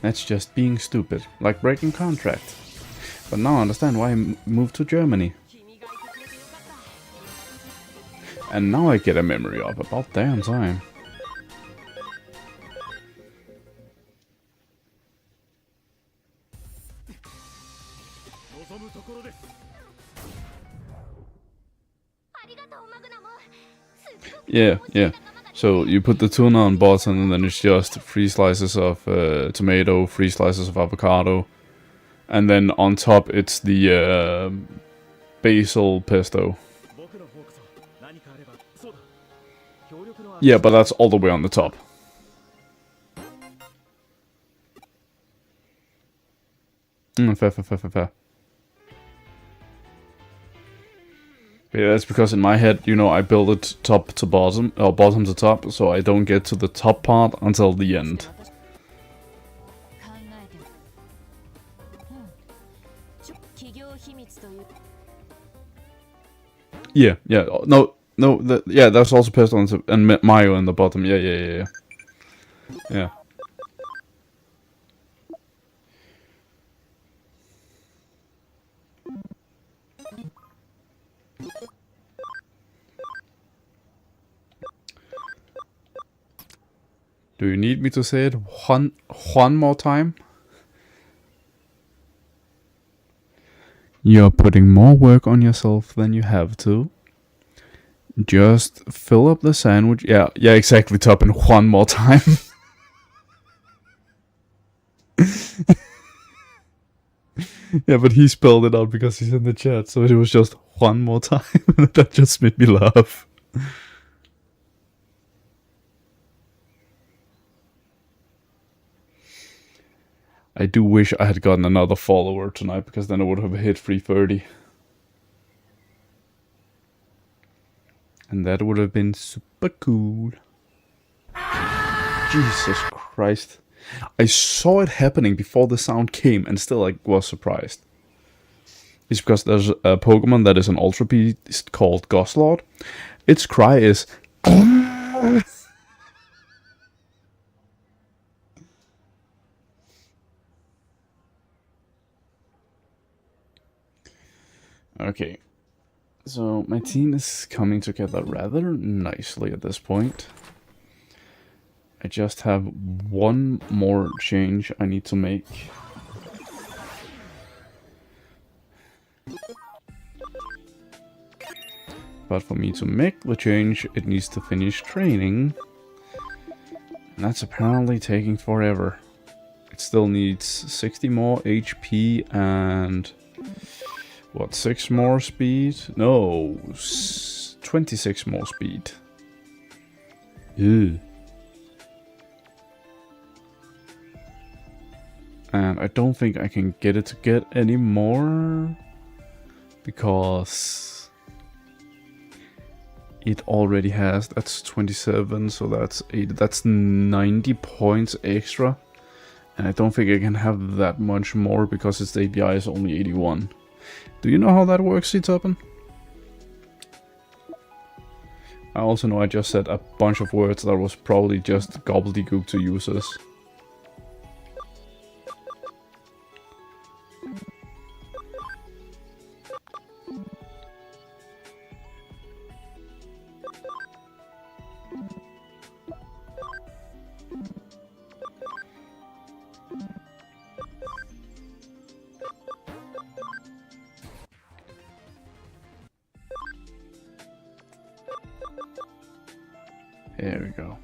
That's just being stupid, like breaking contract. But now I understand why I moved to Germany. And now I get a memory of about damn time. Yeah, yeah. So you put the tuna on bottom and then it's just 3 slices of tomato, 3 slices of avocado. And then on top it's the basil pesto. Yeah, but that's all the way on the top. Fair. Yeah, that's because in my head, you know, I build it top to bottom, or bottom to top, so I don't get to the top part until the end. Yeah, no, yeah, that's also pesto and mayo in the bottom. Yeah. Do you need me to say it one more time? You're putting more work on yourself than you have to. Just fill up the sandwich. Yeah, exactly, Toppin. One more time. Yeah, but he spelled it out because he's in the chat, so it was just one more time. That just made me laugh. I do wish I had gotten another follower tonight, because then I would have hit 330. And that would have been super cool. Jesus Christ. I saw it happening before the sound came and still I was surprised. It's because there's a Pokemon that is an Ultra Beast called Goslord. Its cry is... Okay. So my team is coming together rather nicely at this point. I just have one more change I need to make. But for me to make the change, it needs to finish training. And that's apparently taking forever. It still needs 60 more HP and... what, 6 more speed? No, 26 more speed. Ew. And I don't think I can get it to get any more, because it already has, that's 27, so that's 8, that's 90 points extra. And I don't think I can have that much more because its API is only 81. Do you know how that works, C-Toppen? I also know I just said a bunch of words that was probably just gobbledygook to users. There we go.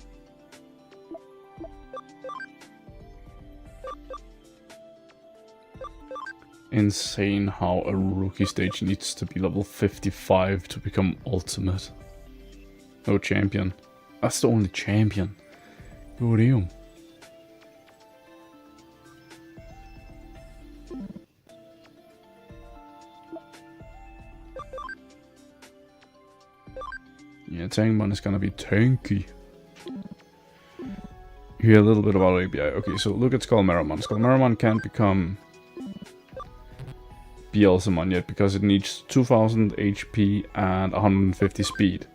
Insane how a rookie stage needs to be level 55 to become ultimate. No champion. That's the only champion. Good deal. Yeah, Tangmon is gonna be tanky. Here a little bit about ABI. Okay, so look at Skullmeramon. Skullmeramon can't become Beelzemon yet because it needs 2000 HP and 150 speed.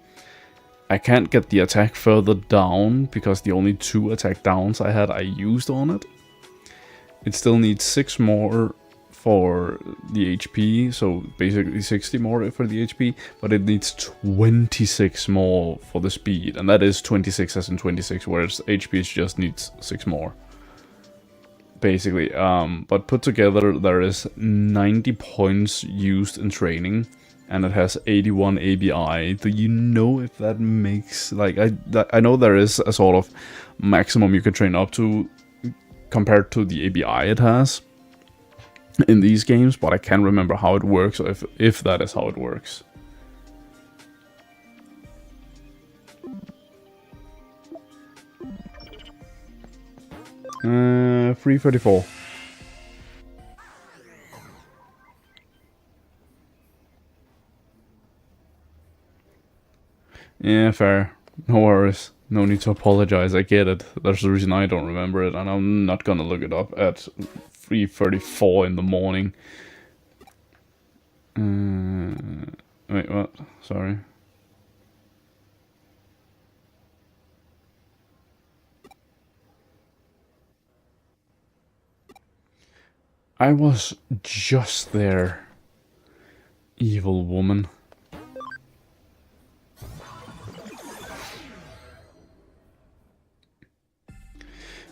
I can't get the attack further down because the only 2 attack downs I had I used on it. It still needs 6 more for the HP, so basically 60 more for the HP, but it needs 26 more for the speed, and that is 26 as in 26, whereas HP just needs 6 more. Basically, but put together there is 90 points used in training, and it has 81 ABI. Do you know if that makes, like, I know there is a sort of maximum you can train up to compared to the ABI it has in these games, but I can't remember how it works, or if that is how it works. Uh, 334. Yeah, fair. No worries. No need to apologize. I get it. There's the reason I don't remember it, and I'm not gonna look it up at 3:34 in the morning. Wait, what? Sorry. I was just there. Evil woman.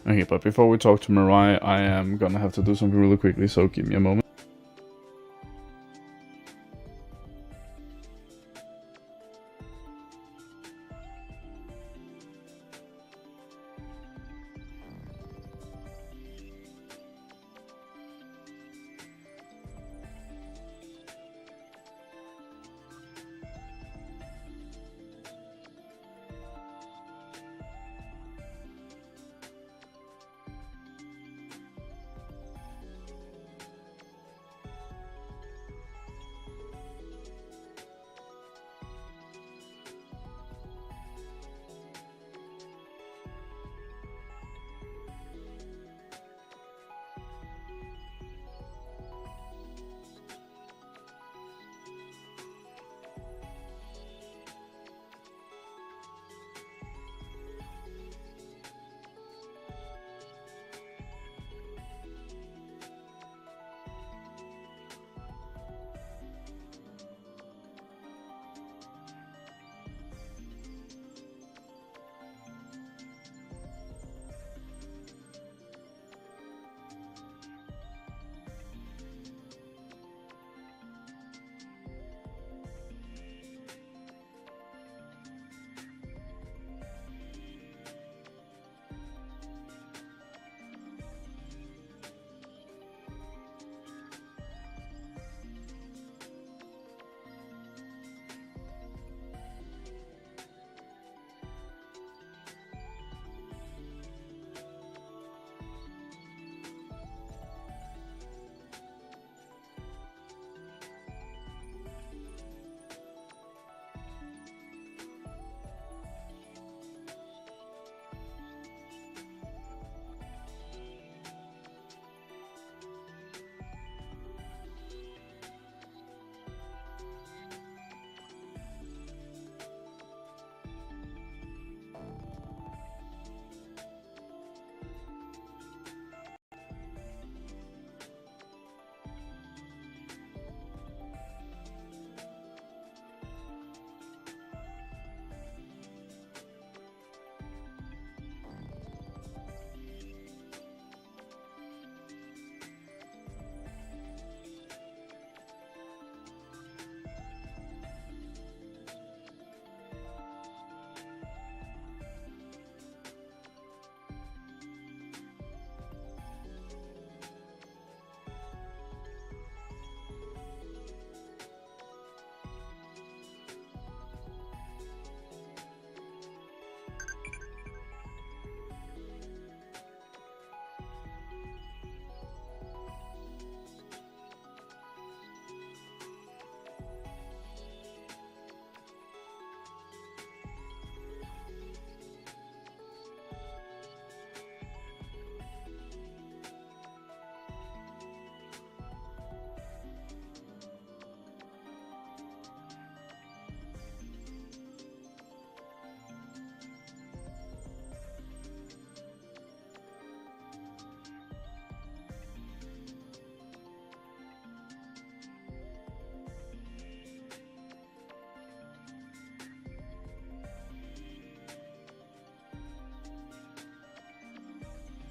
Okay, but before we talk to Mirai, I am gonna have to do something really quickly, so give me a moment.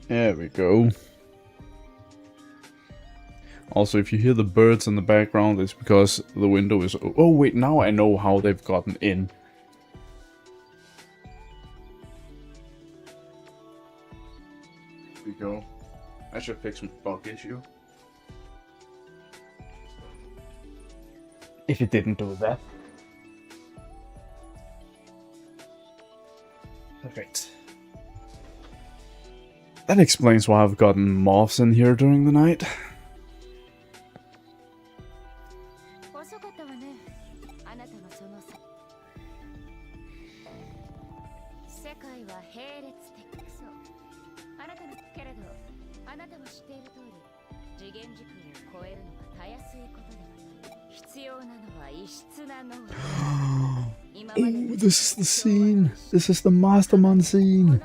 There we go. Also, if you hear the birds in the background, it's because the window is... Oh, wait, now I know how they've gotten in. There we go. I should fix my bug issue. If it didn't do that. Perfect. That explains why I've gotten moths in here during the night. Oh, this is the scene. This is the Masterman scene.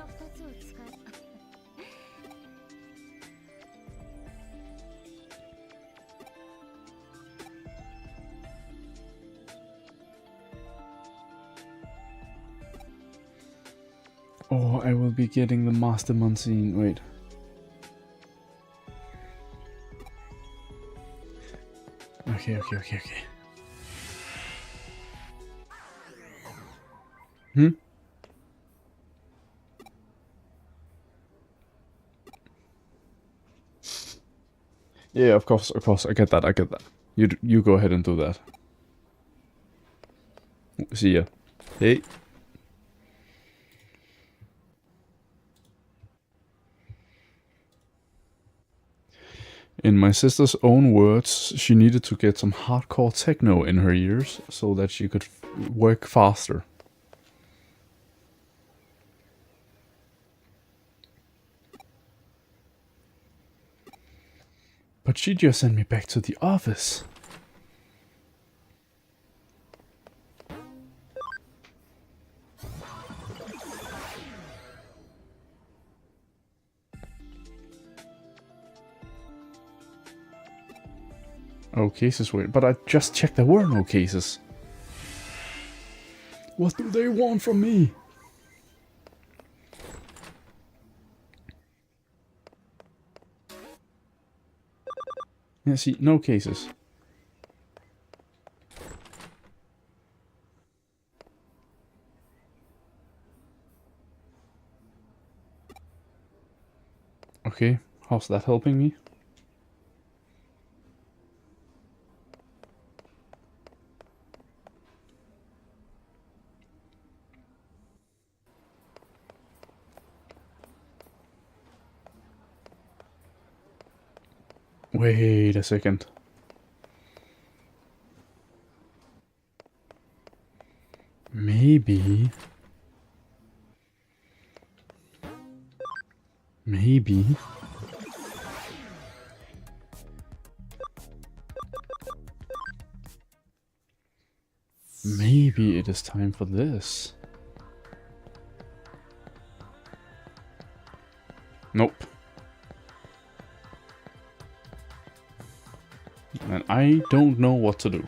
Oh, I will be getting the Masterman scene. Wait. Okay. Yeah, of course, I get that. You go ahead and do that. See ya. Hey. In my sister's own words, she needed to get some hardcore techno in her ears so that she could work faster. But she just sent me back to the office. Oh, cases wait, but I just checked there were no cases. What do they want from me? Yeah, see, no cases. Okay, how's that helping me? Wait a second. Maybe... Maybe it is time for this. Nope. And I don't know what to do.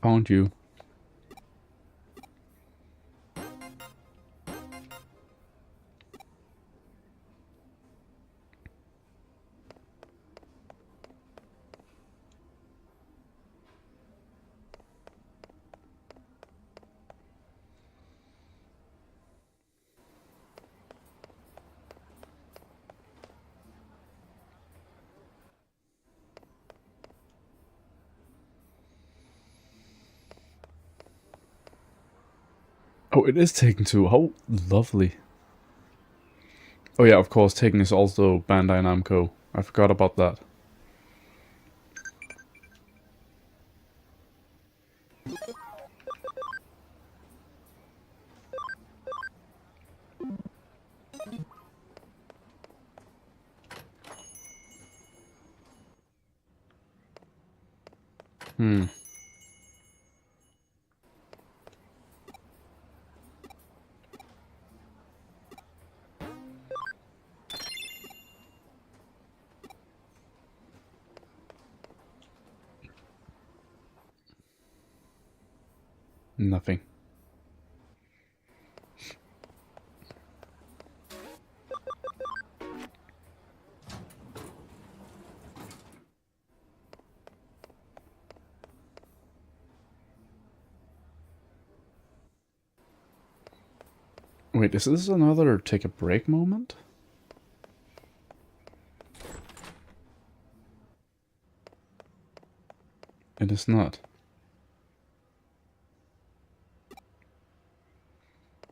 Found you. Oh, it is Taken 2. How lovely. Oh yeah, of course, Taken is also Bandai Namco. I forgot about that. Hmm. Nothing. Wait, is this another take a break moment? It is not.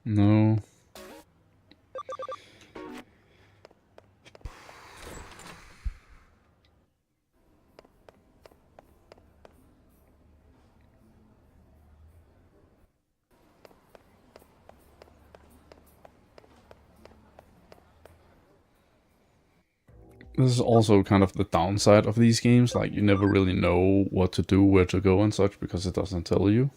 No. This is also kind of the downside of these games, like you never really know what to do, where to go and such, because it doesn't tell you.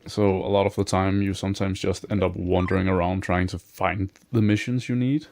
So a lot of the time you sometimes just end up wandering around trying to find the missions you need.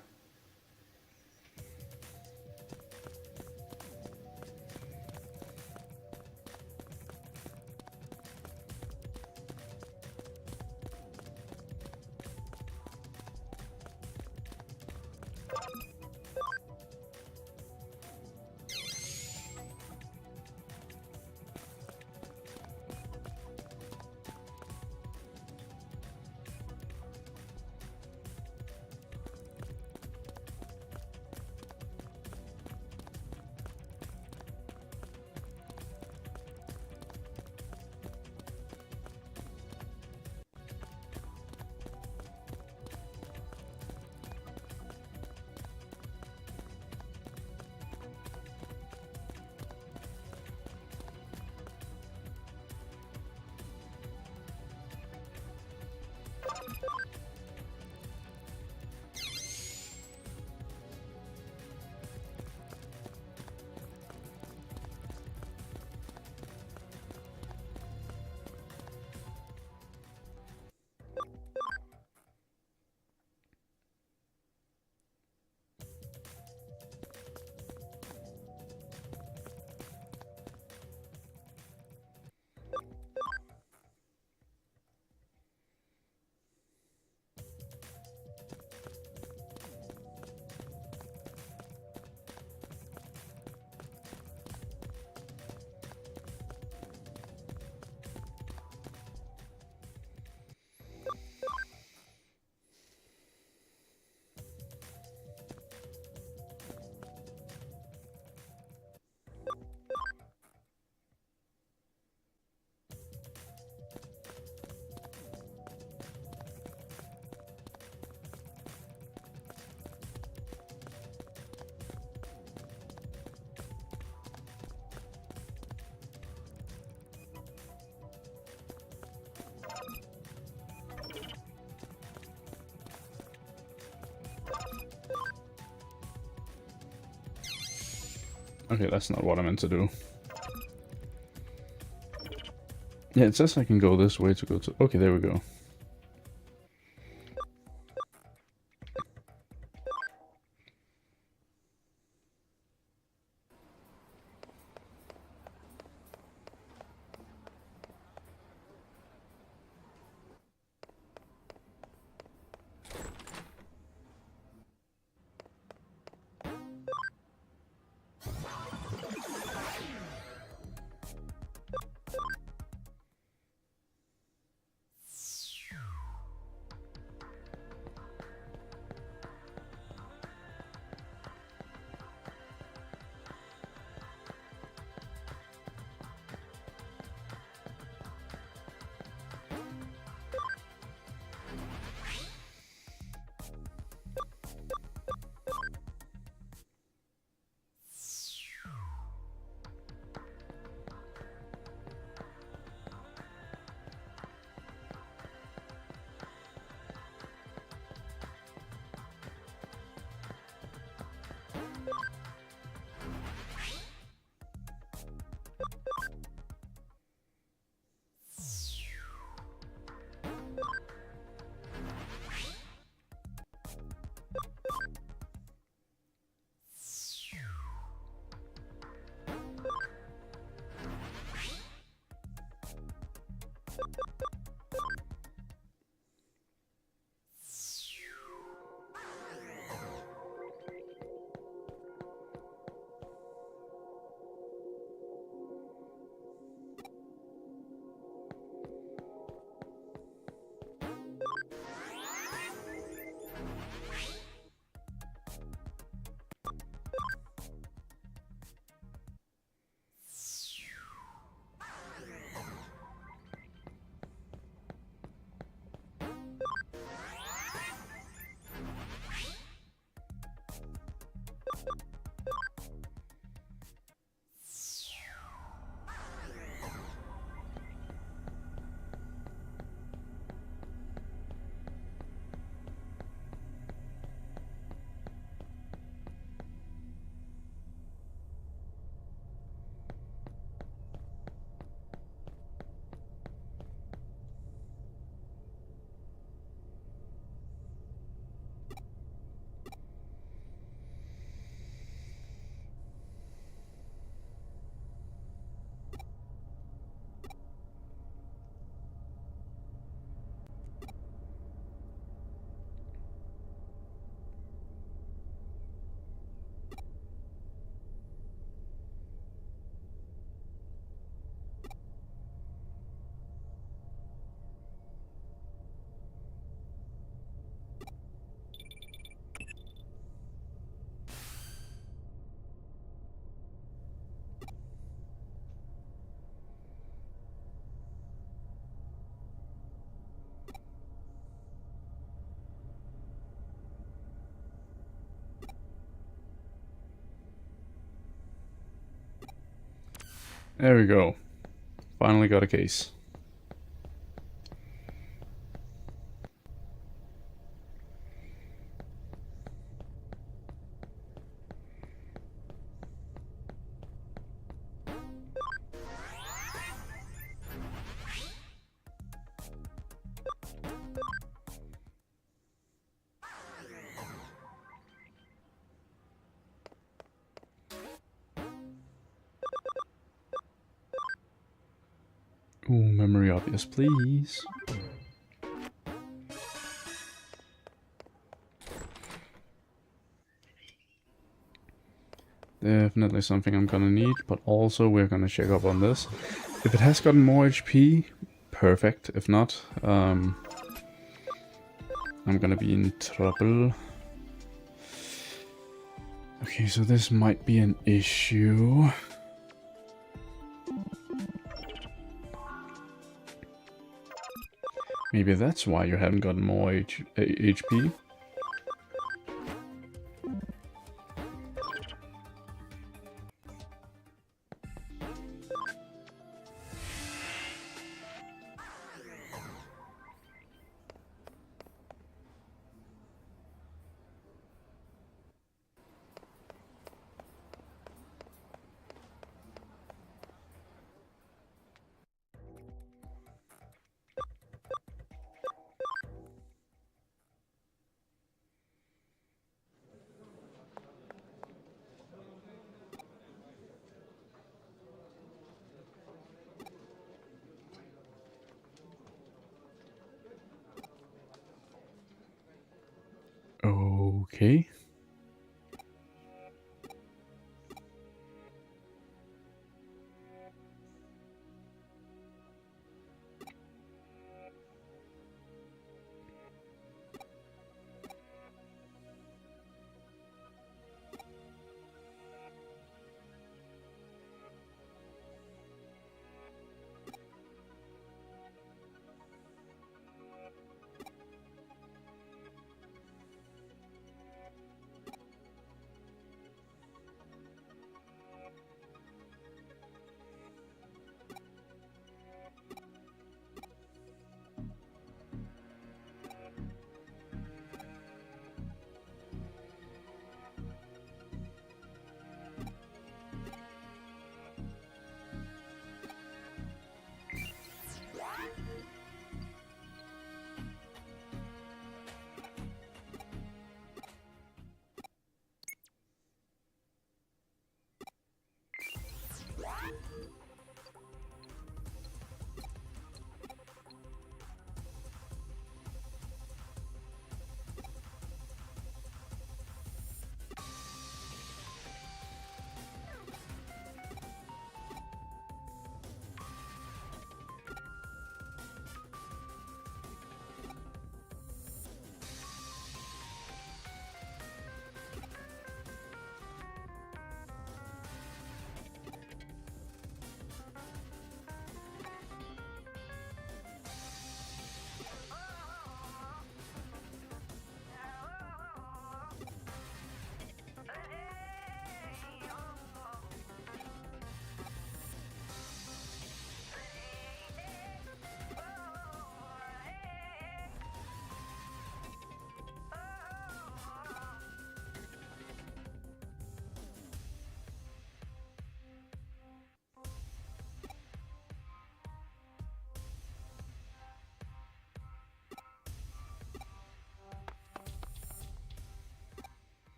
Okay, that's not what I meant to do. Yeah, it says I can go this way to go to... Okay, there we go. There we go. Finally got a case. Ooh, memory obvious, please. Definitely something I'm gonna need, but also we're gonna check up on this. If it has gotten more HP, perfect. If not, I'm gonna be in trouble. Okay, so this might be an issue. Maybe that's why you haven't gotten more HP. Okay.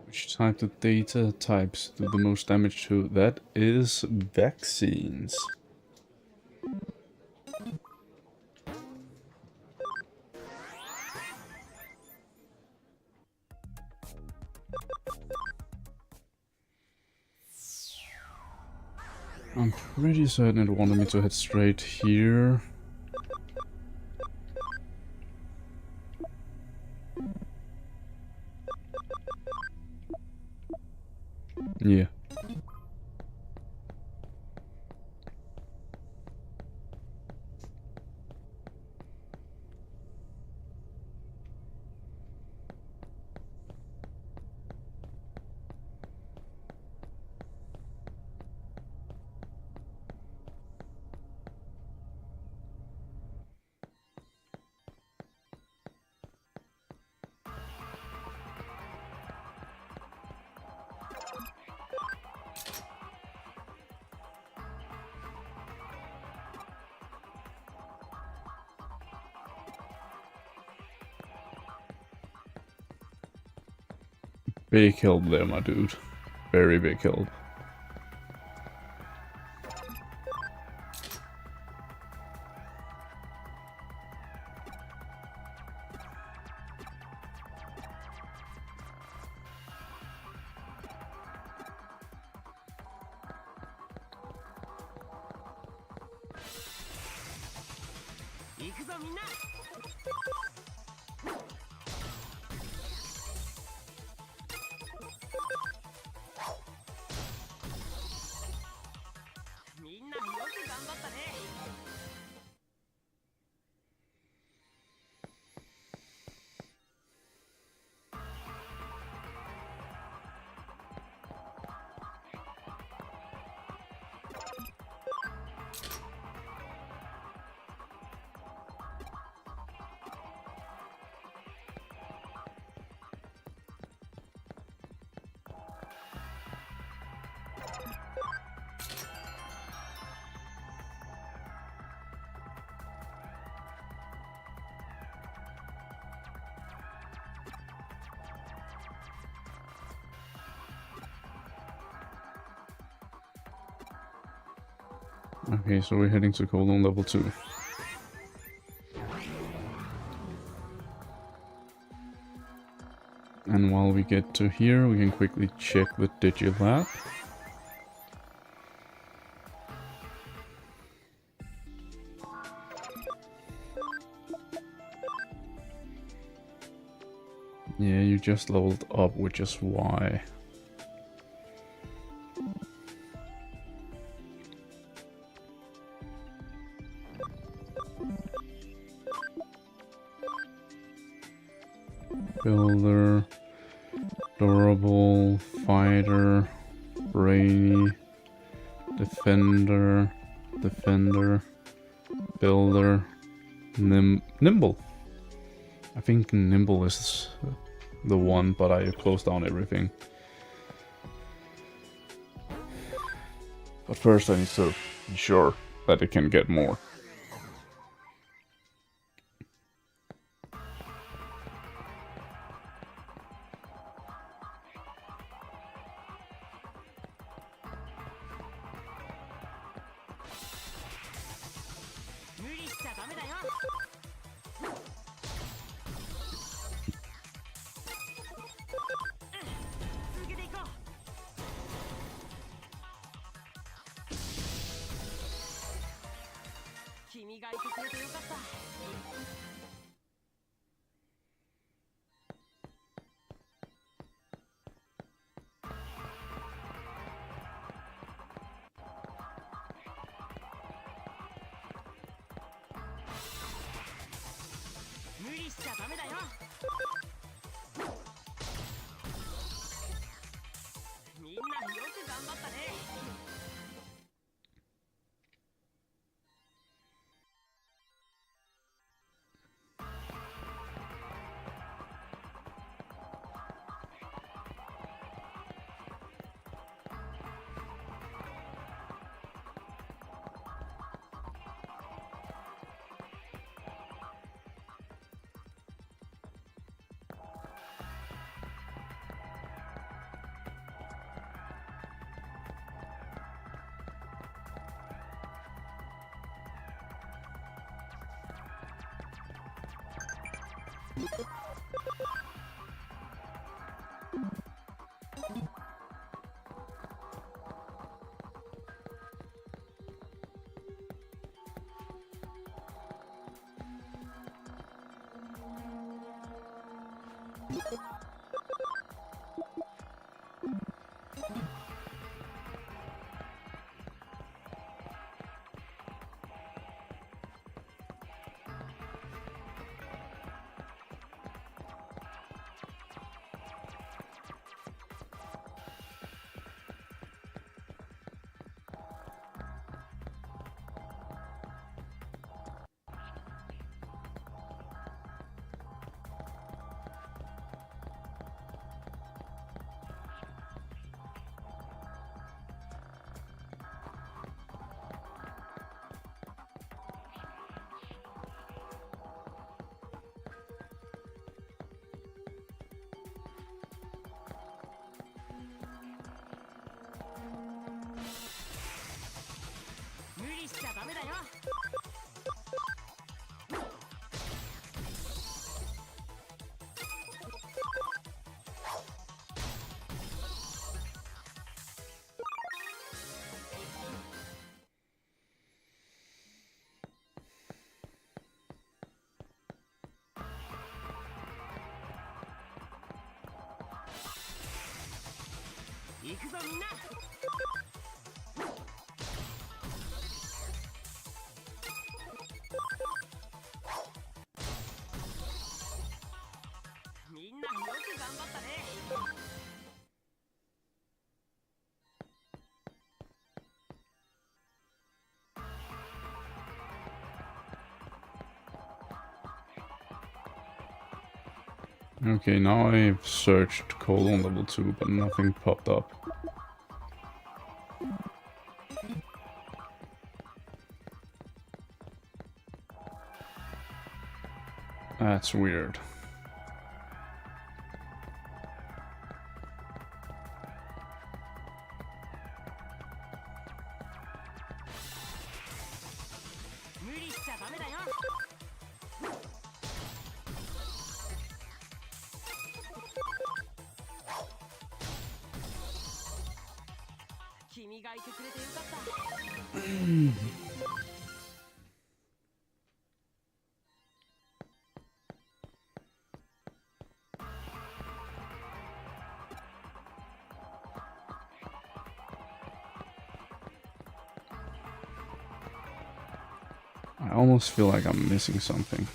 Which type of data types do the most damage to? That is vaccines. I'm pretty certain it wanted me to head straight here. Yeah. Big help there, my dude. Very big help. Okay, so we're heading to Colon level 2. And while we get to here, we can quickly check the Digilab. Yeah, you just leveled up, which is why. Builder, durable, fighter, brainy, defender, builder, nimble. I think nimble is the one, but I closed down everything. But first I need to be sure that it can get more. 行くぞみんな。みんなよく頑張ったね。Okay, now I've searched colon level 2, but nothing popped up. That's weird. I almost feel like I'm missing something.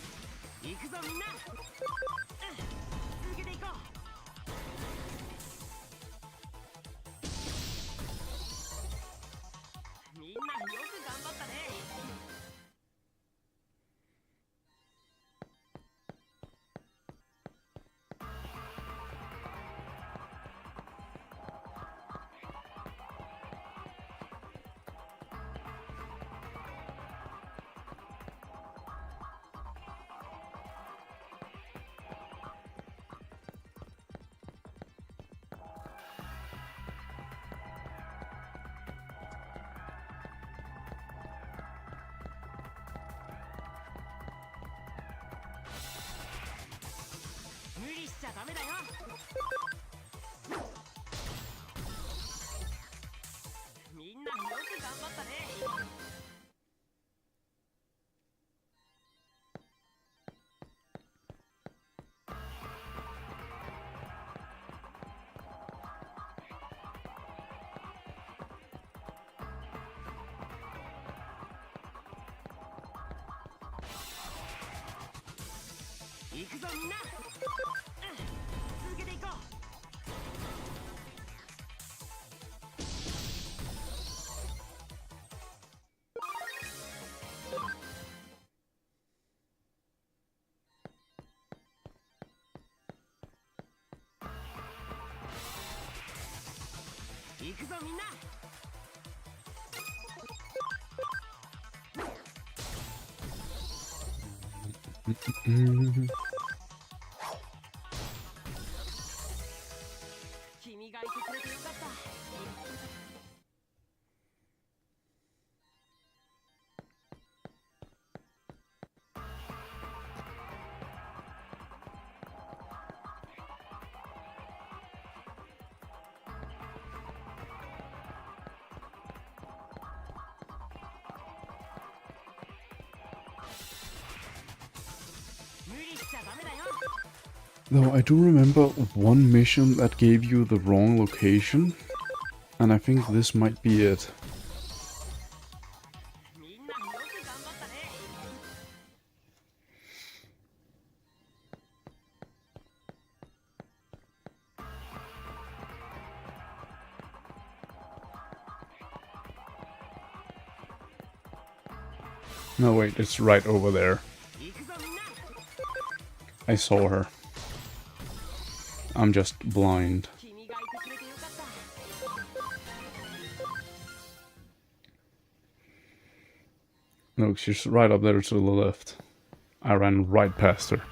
Though I do remember one mission that gave you the wrong location, and I think this might be it. No, wait, it's right over there. I saw her. I'm just blind. No, she's right up there to the left. I ran right past her.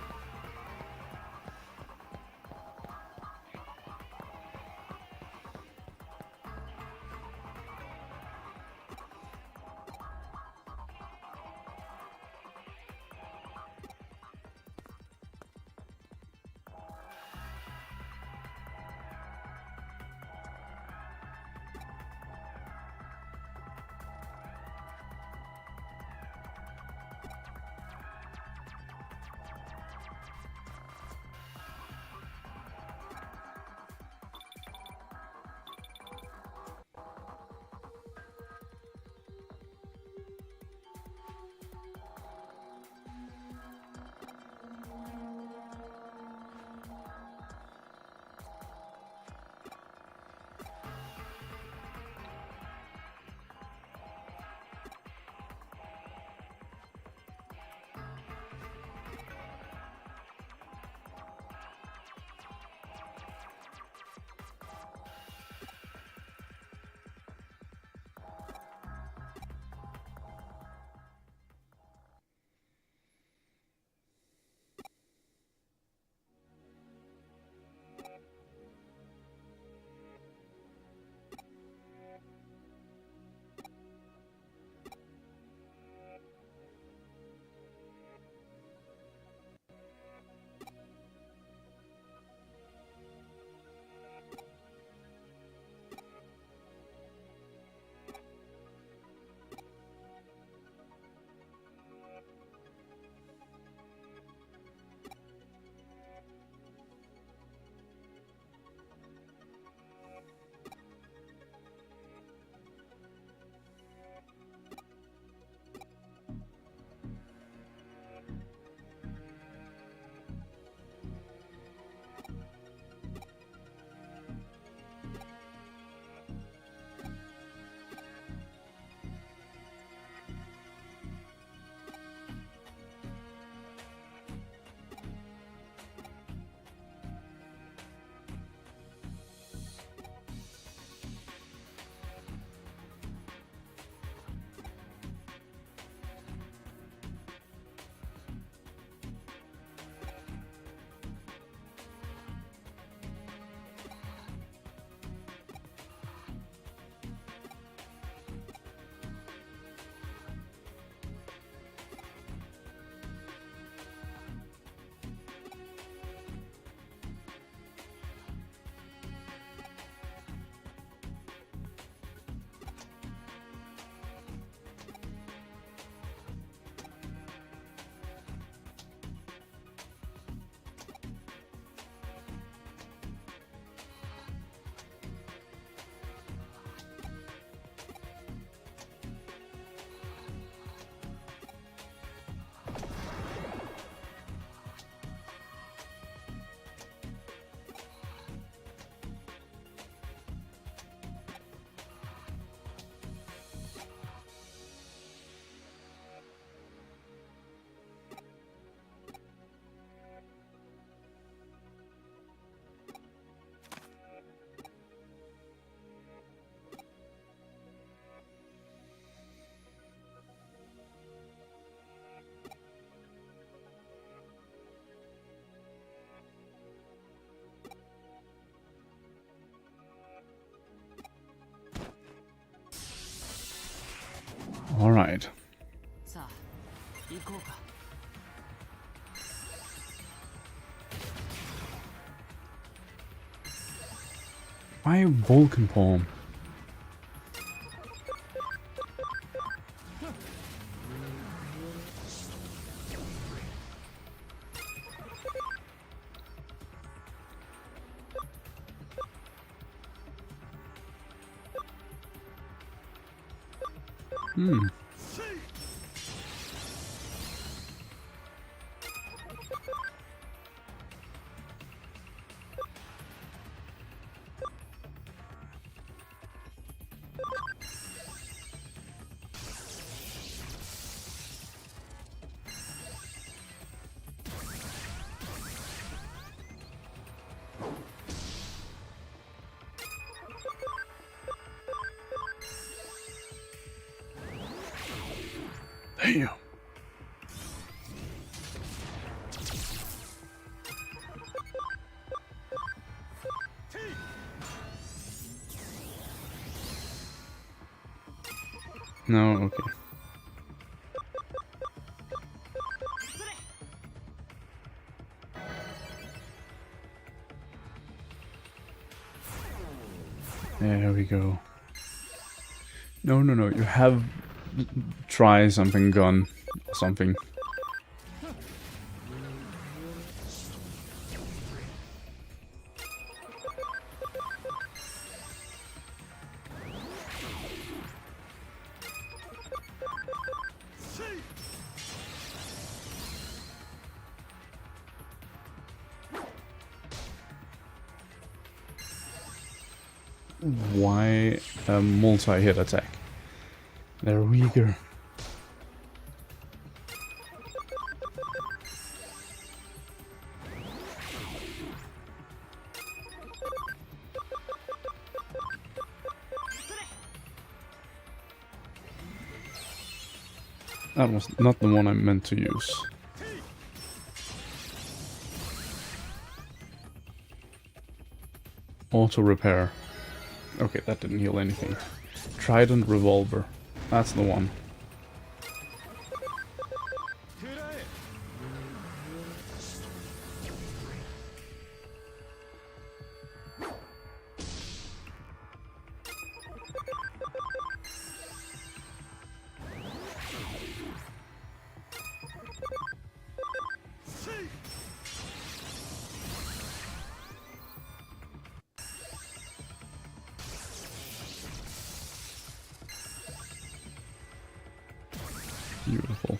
Why Vulcan Palm? Damn. No, okay. There we go. No, no, no. You have try something gun or something. Why a multi-hit attack? They're weaker. That was not the one I meant to use. Auto repair. Okay, that didn't heal anything. Trident revolver. That's the one. Beautiful.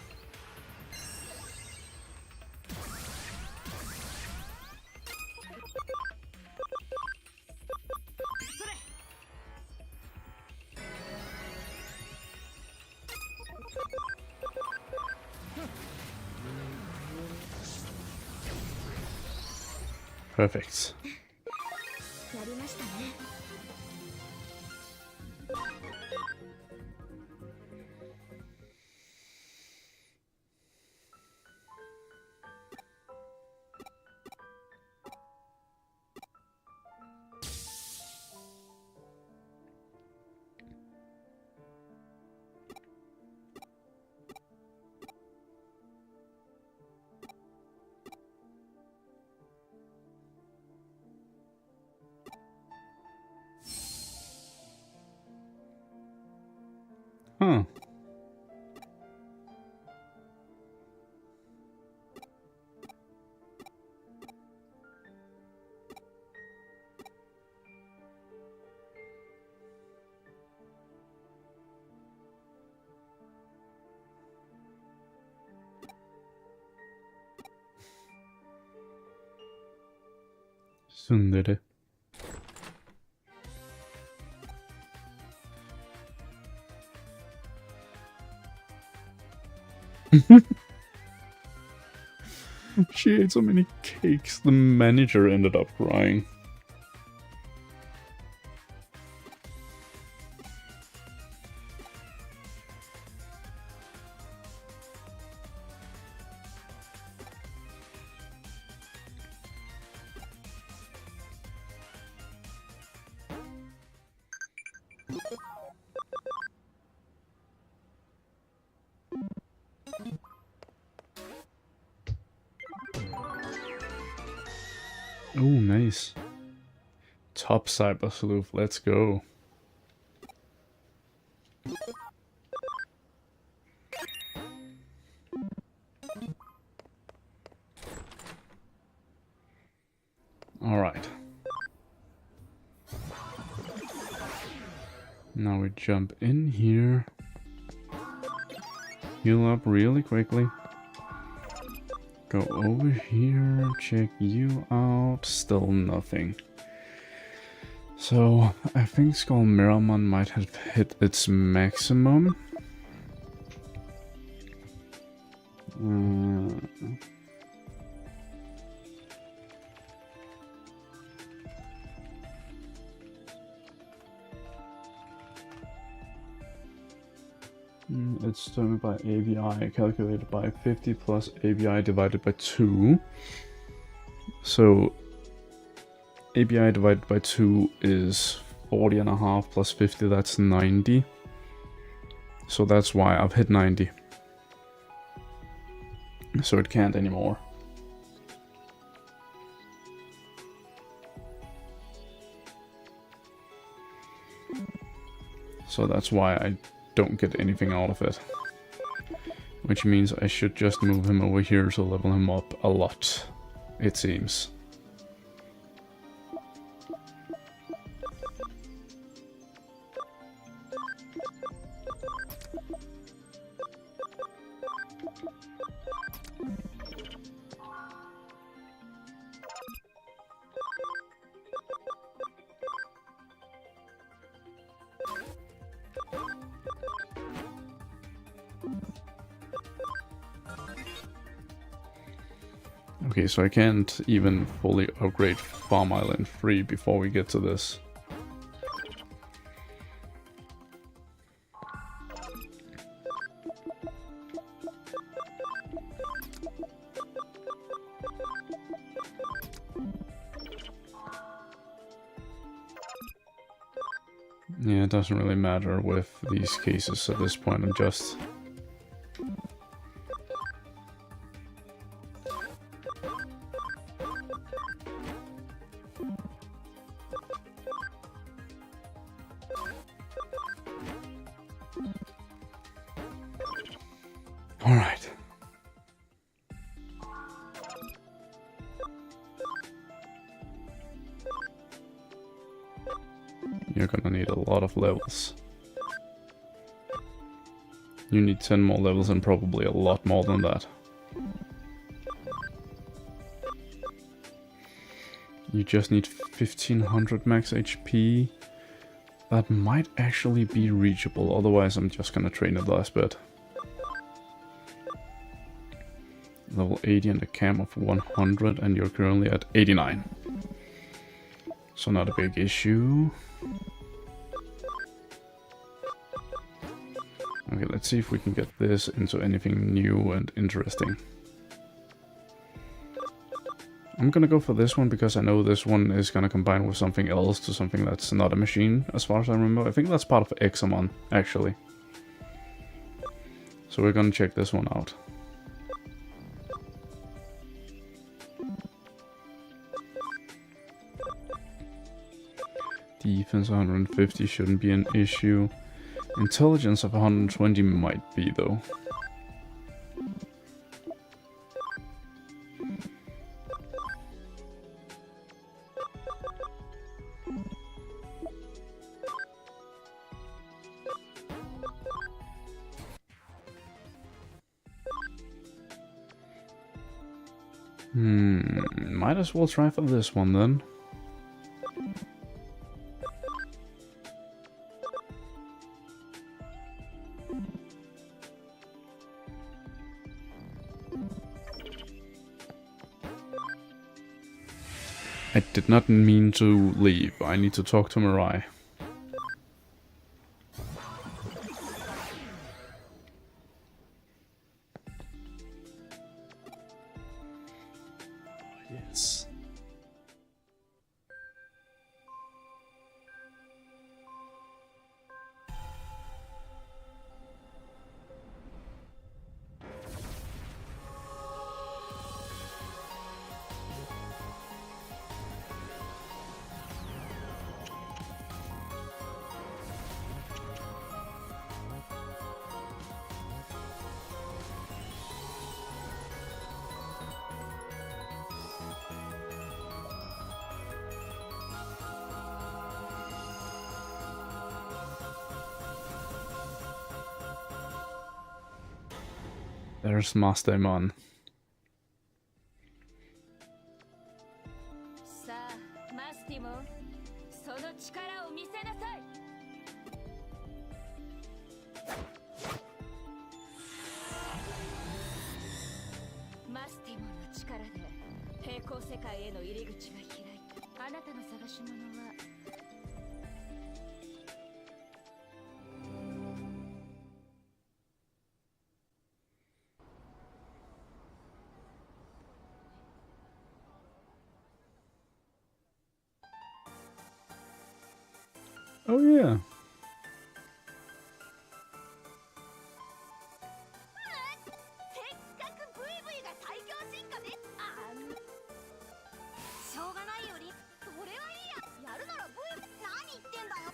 Perfect. Huh. Sundere. She ate so many cakes, the manager ended up crying. Oh, nice. Top Cyber Sleuth, let's go. Alright. Now we jump in here. Heal up really quickly. Go over here, check you out. Still nothing. So, I think Skull Miramon might have hit its maximum. It's determined by ABI, calculated by 50 plus ABI divided by 2. So, ABI divided by 2 is 40.5 plus 50, that's 90. So that's why I've hit 90. So it can't anymore. So that's why I don't get anything out of it. Which means I should just move him over here to level him up a lot, it seems. Okay, so I can't even fully upgrade Farm Island 3 before we get to this. Yeah, it doesn't really matter with these cases at this point. I'm just... Alright. You're gonna need a lot of levels. You need 10 more levels and probably a lot more than that. You just need 1500 max HP. That might actually be reachable, otherwise I'm just gonna train it last bit. Level 80 and a cam of 100 and you're currently at 89. So not a big issue. Okay, let's see if we can get this into anything new and interesting. I'm gonna go for this one because I know this one is gonna combine with something else to something that's not a machine, as far as I remember. I think that's part of Examon, actually. So we're gonna check this one out. Defense 150 shouldn't be an issue. Intelligence of 120 might be, though. Might as well try for this one then. I did not mean to leave. I need to talk to Mirai. Yes. There's Mastermon. さあマスティモン、その力を見せなさい。マスティモンの力で平行世界への入り口が開いた。あなたの探し物はOh yeah. せっかくブイブイが最強進化でしょうがないよりそれはいいや。やるならブイ何言ってんだよ。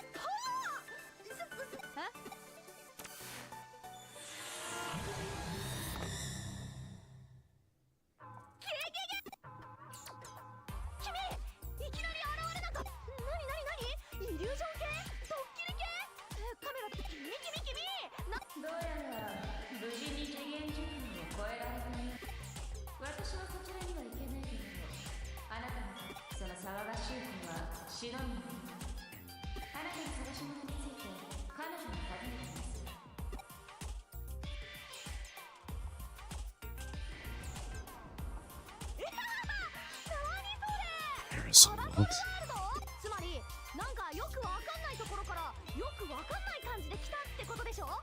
君いきなり現れなかった。何イリュージョン系ドッキリ系カメラ君どうやら無事に次元時空を超えられたね。私はそちらには行けないけど、あなたのその騒がしい子は忍びにあなたの探し物について彼女に尋ねてみます。There's a lot. つまりなんかよくわかんないところからよくわかんない感じで来たってことでしょ。うわわ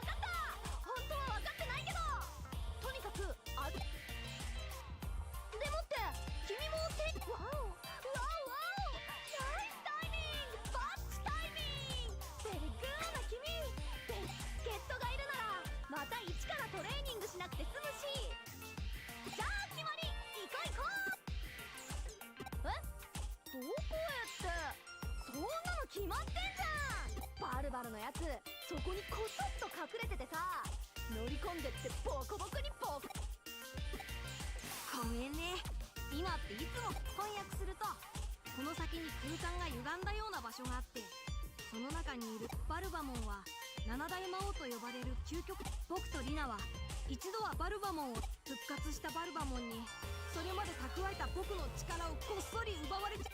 かった。本当はわかってないけど、とにかくでもって君もワオナイスタイミングバッチタイミングベリグーな君で助っ人がいるならまた一からトレーニングしなくて済むし。じゃあ決まり行こう。どこへってそんなの決まってんじゃん。バルバルのやつそこにこそっと隠れててさ、乗り込んでってボコボコにボコ。ごめんね、今っていつも翻訳するとこの先に空間が歪んだような場所があって、その中にいるバルバモンは七大魔王と呼ばれる究極。僕とリナは一度はバルバモンを復活したバルバモンにそれまで蓄えた僕の力をこっそり奪われちゃ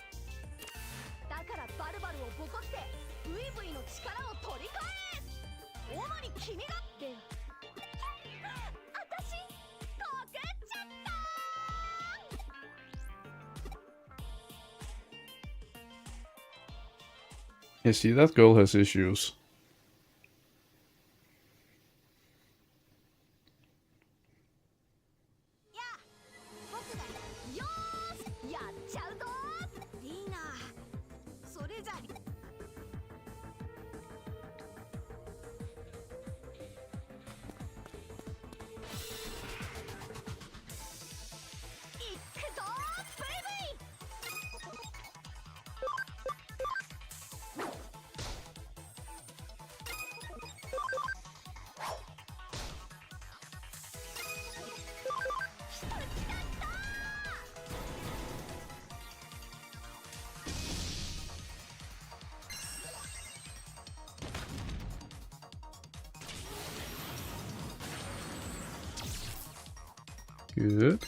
だからバルバルをボコってブイブイの力を取り返す。主に君がって私かけちゃった Yeah, see, that girl has issues. 僕がよーしやっちゃうぞ。リーナそれじゃいくぞブイブイ。Good.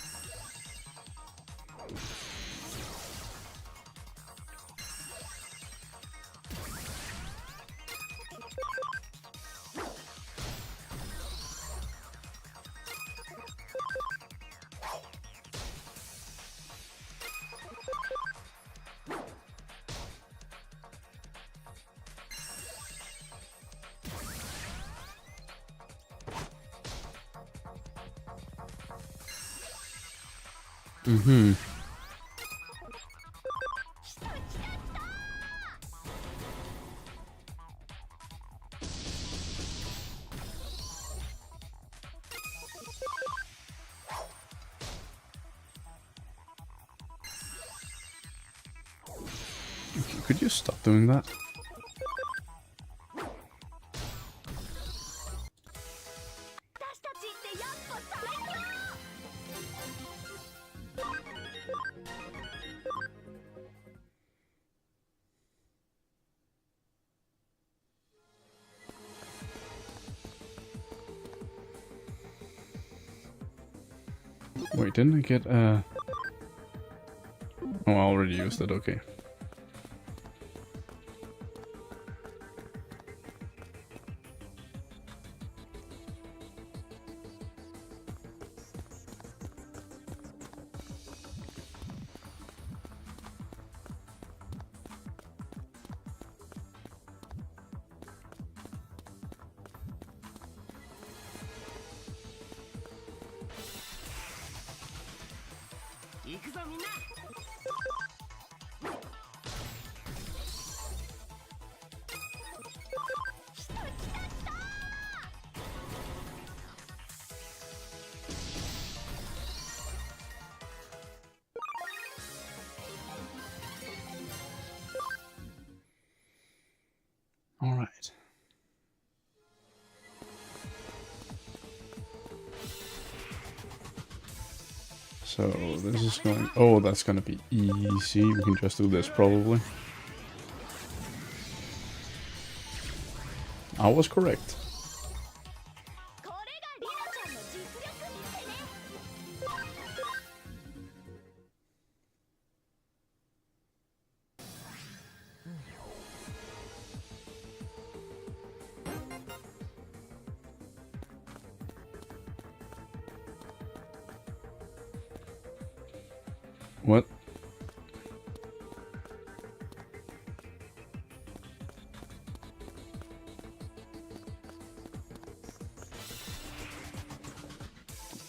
Mm-hmm. Okay, could you stop doing that? wait, didn't I get Oh, I already used it, okay. Alright. So this is going... Oh, that's gonna be easy. We can just do this, probably. I was correct. What?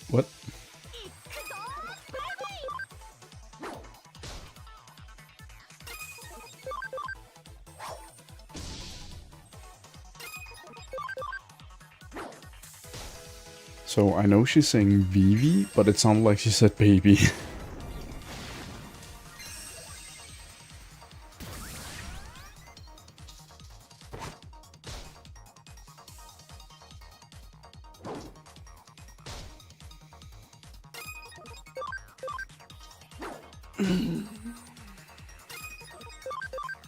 What? So I know she's saying Vivi, but it sounded like she said baby.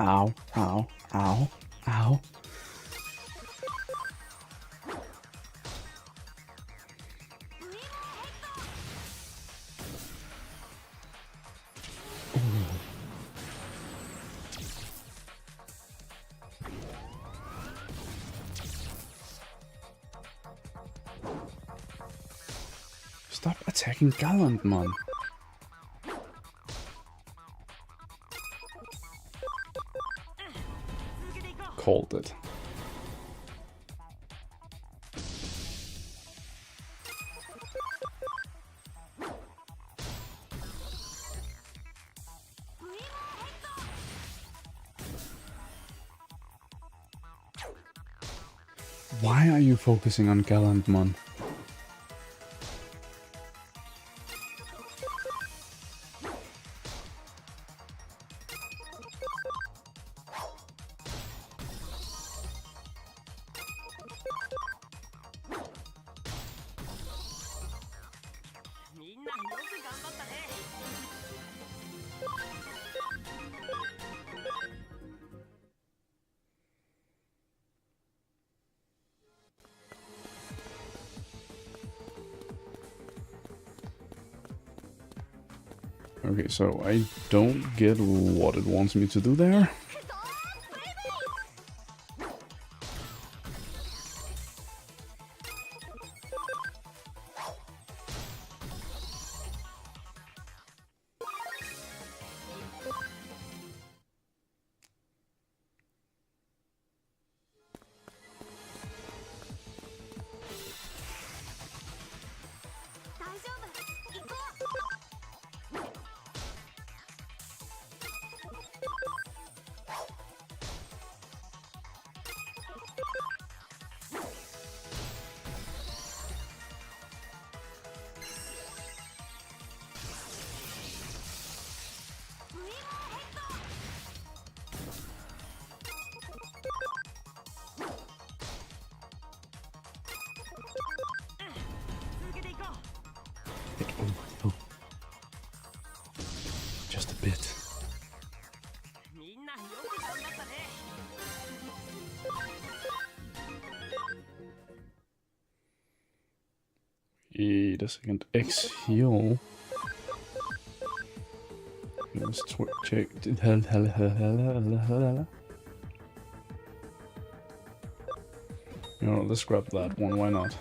Ow, ow, ow, ow. Stop attacking Gallantmon. Called it. Why are you focusing on Gallantmon? Okay, so I don't get what it wants me to do there. Oh. Just a bit. Wait a second. X heal. Let's check. You know, let's grab that one. Why not?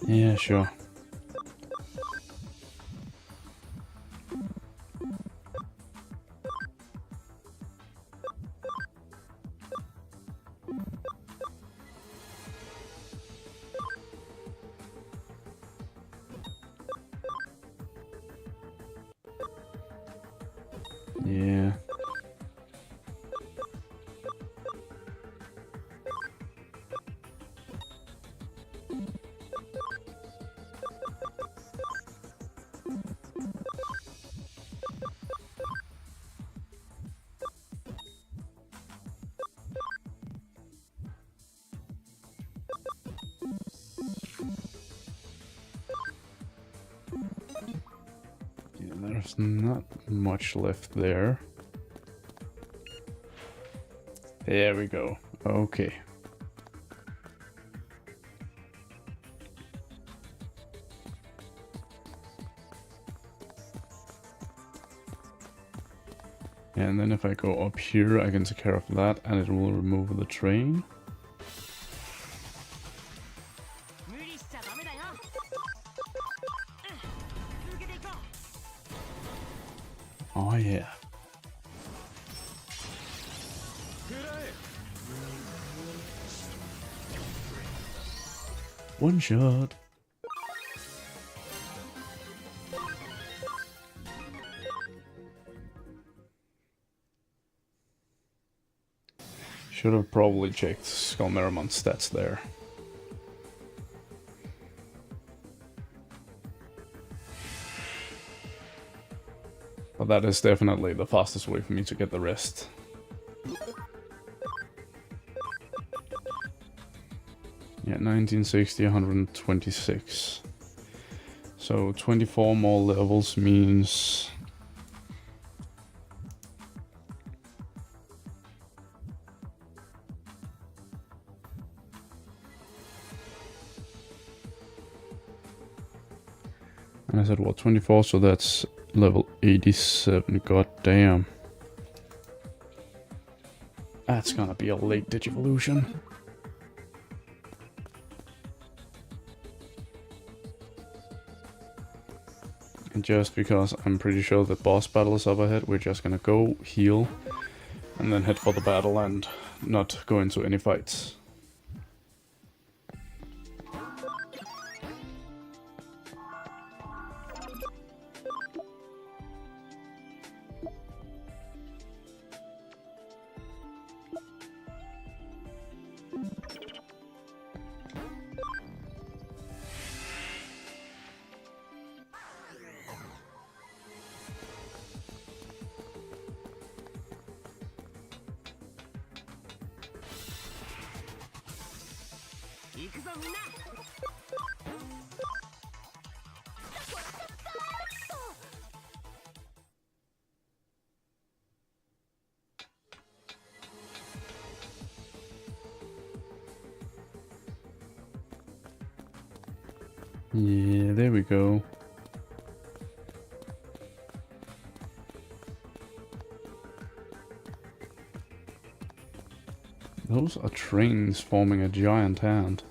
Yeah, sure. Yeah. There's not much left there. There we go. Okay. And then if I go up here, I can take care of that, and it will remove the train. Oh yeah. One shot. Should have probably checked Skullmeramon's stats there. But that is definitely the fastest way for me to get the rest. Yeah, 1960, 126. So 24 more levels means... And I said, what, 24? So that's level 87. God damn. That's gonna be a late Digivolution. And just because I'm pretty sure the boss battle is up ahead, we're just gonna go, heal, and then head for the battle and not go into any fights. Yeah, there we go. Those are trains forming a giant hand.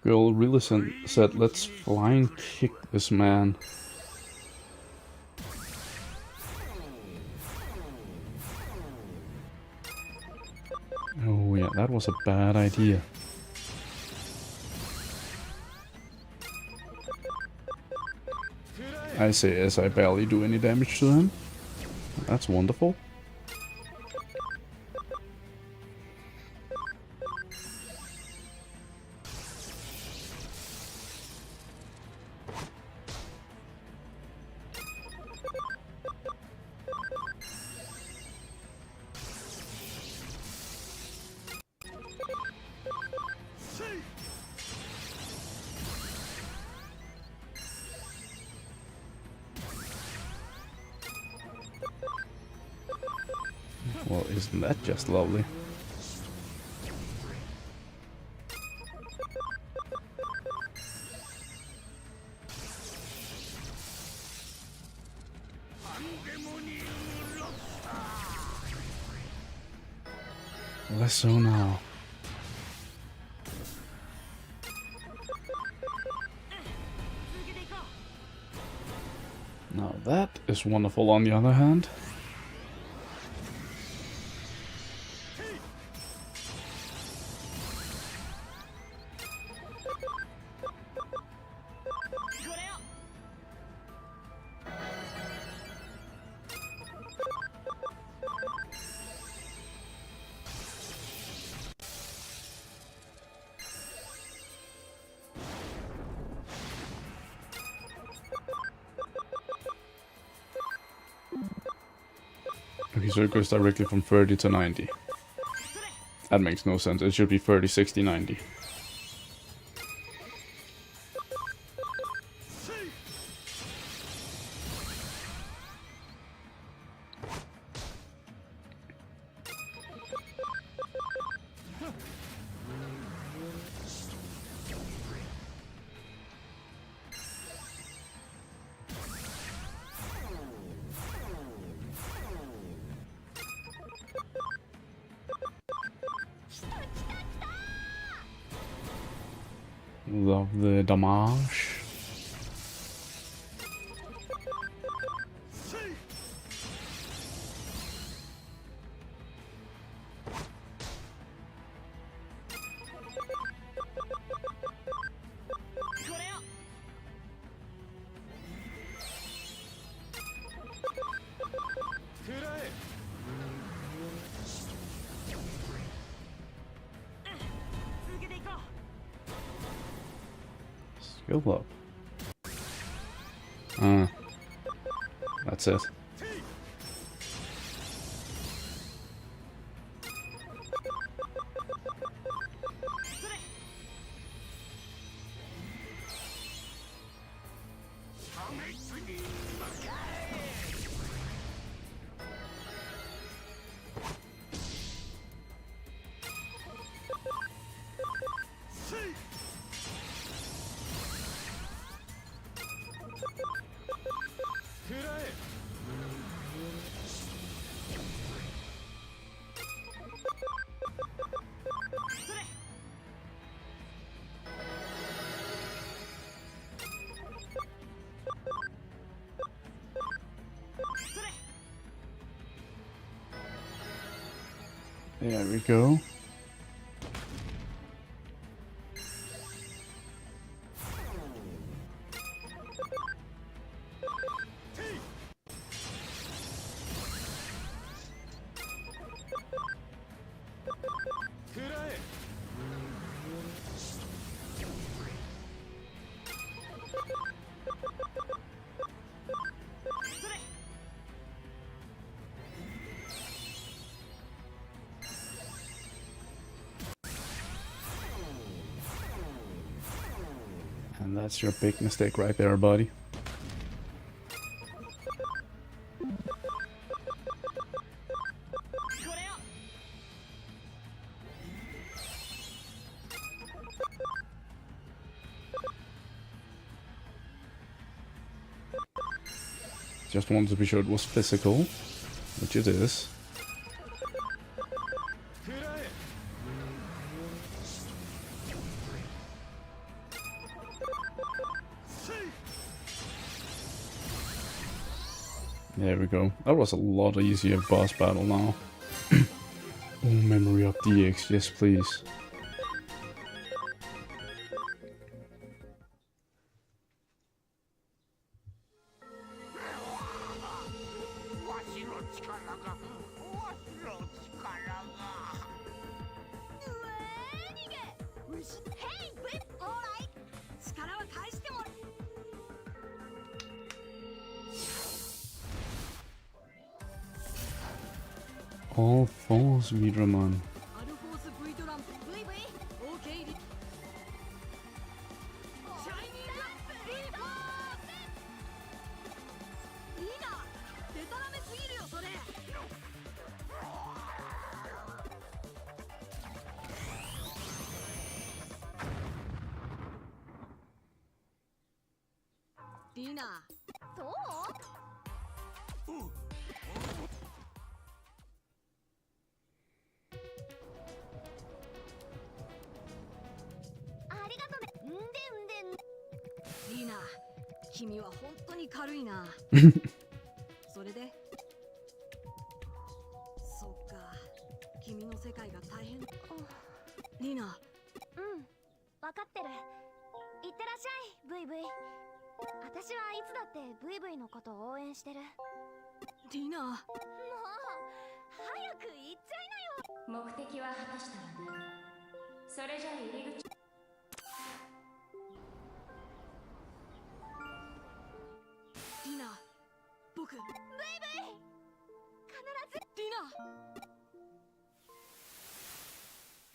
Girl really said, let's flying kick this man. Yeah, that was a bad idea. I say as I barely do any damage to them. That's wonderful. Well, isn't that just lovely? Less so now. Now that is wonderful on the other hand. Okay, so it goes directly from 30 to 90. That makes no sense. It should be 30, 60, 90. Love the damage. Skill up. That's it. There we go. And that's your big mistake right there, buddy. Just wanted to be sure it was physical, which it is. There we go. That was a lot easier boss battle now. Oh, memory of DX, yes please. All false Vidramon.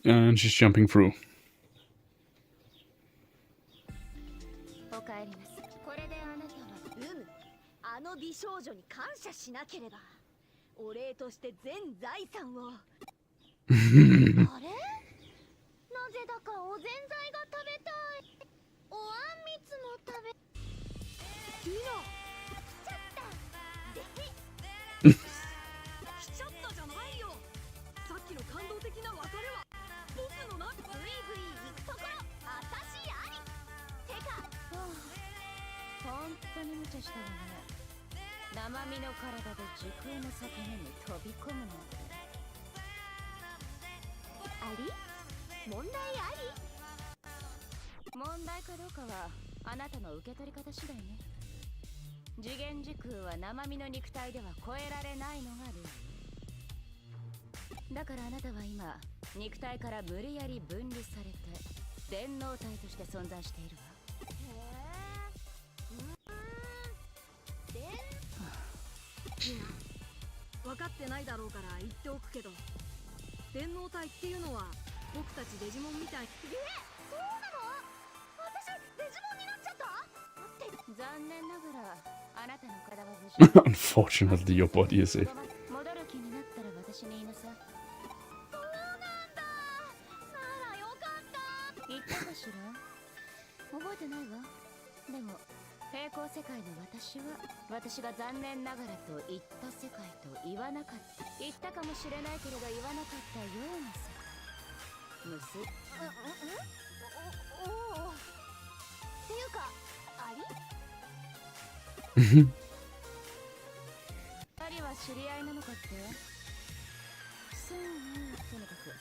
And she's jumping through. おかえりなさい。これであなたはあの美少女に感謝しなければ。お礼として全財産を。あれ？なぜだかおぜんざいが食べたい。おあんみつも食べ。ディノ。来ちゃった。来ちゃったじゃないよ。さっきの感動的な別れは。僕のな。ブイブイ行くところ。あたしあり。てか。本当に無茶したわね。生身の体で時空の裂け目に飛び込むなんて。あり？問題あり？問題かどうかはあなたの受け取り方次第ね。次元時空は生身の肉体では超えられないのがルール。だからあなたは今肉体から無理やり分離されて電脳体として存在しているわ。分かってないだろうから言っておくけど、電脳体っていうのは僕たちデジモンみたい。そうなの？私デジモンになっちゃったって。残念ながらあなたの体は無事。Unfortunately, your body is safe. 戻る気になったら私に言いなさい。そうなんだ。ならよかった。言ったかしら？覚えてないわ。でも平行世界の私は私が残念ながらと言った世界と言わなかった言ったかもしれないけれど言わなかったような世界。むすおおっていうかあり二人は知り合いなのかって。そうね。とにかく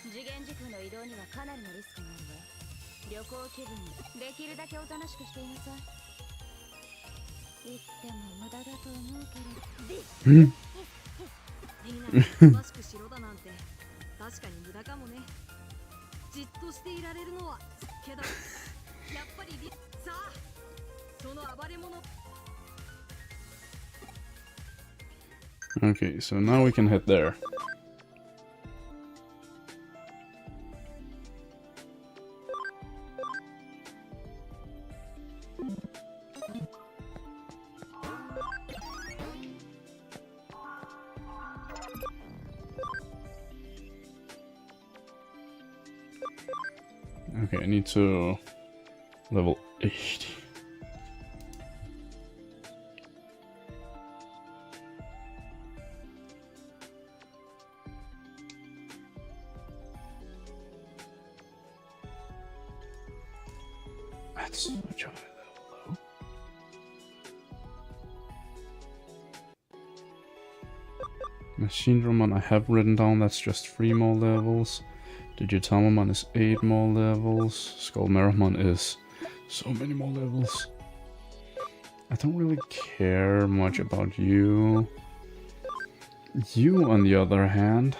次元時空の移動にはかなりのリスクがあるわ。旅行気分にできるだけおとなしくしていなさい。言っても無駄だと思うけれど。リーナが詳しくしろだなんて確かに無駄かもね。じっとしていられるのはけどやっぱりさあその暴れ者。 Okay, so now we can head there. Okay, I need to level 80. That's much higher level though. Machinedramon I have written down, that's just 3 more levels. Digitamon is 8 more levels. Skullmeramon is so many more levels. I don't really care much about you. You, on the other hand...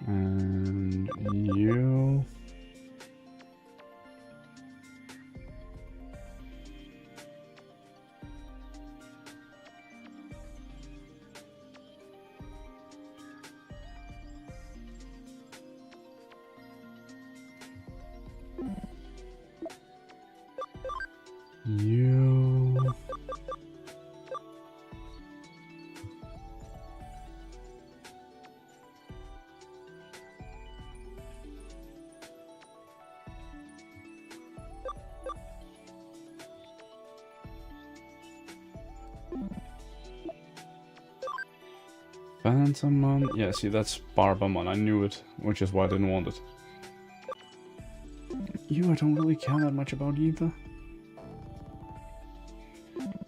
And you... You... Phantomon? Yeah, see, that's Barbamon. I knew it, which is why I didn't want it. You, I don't really care that much about either.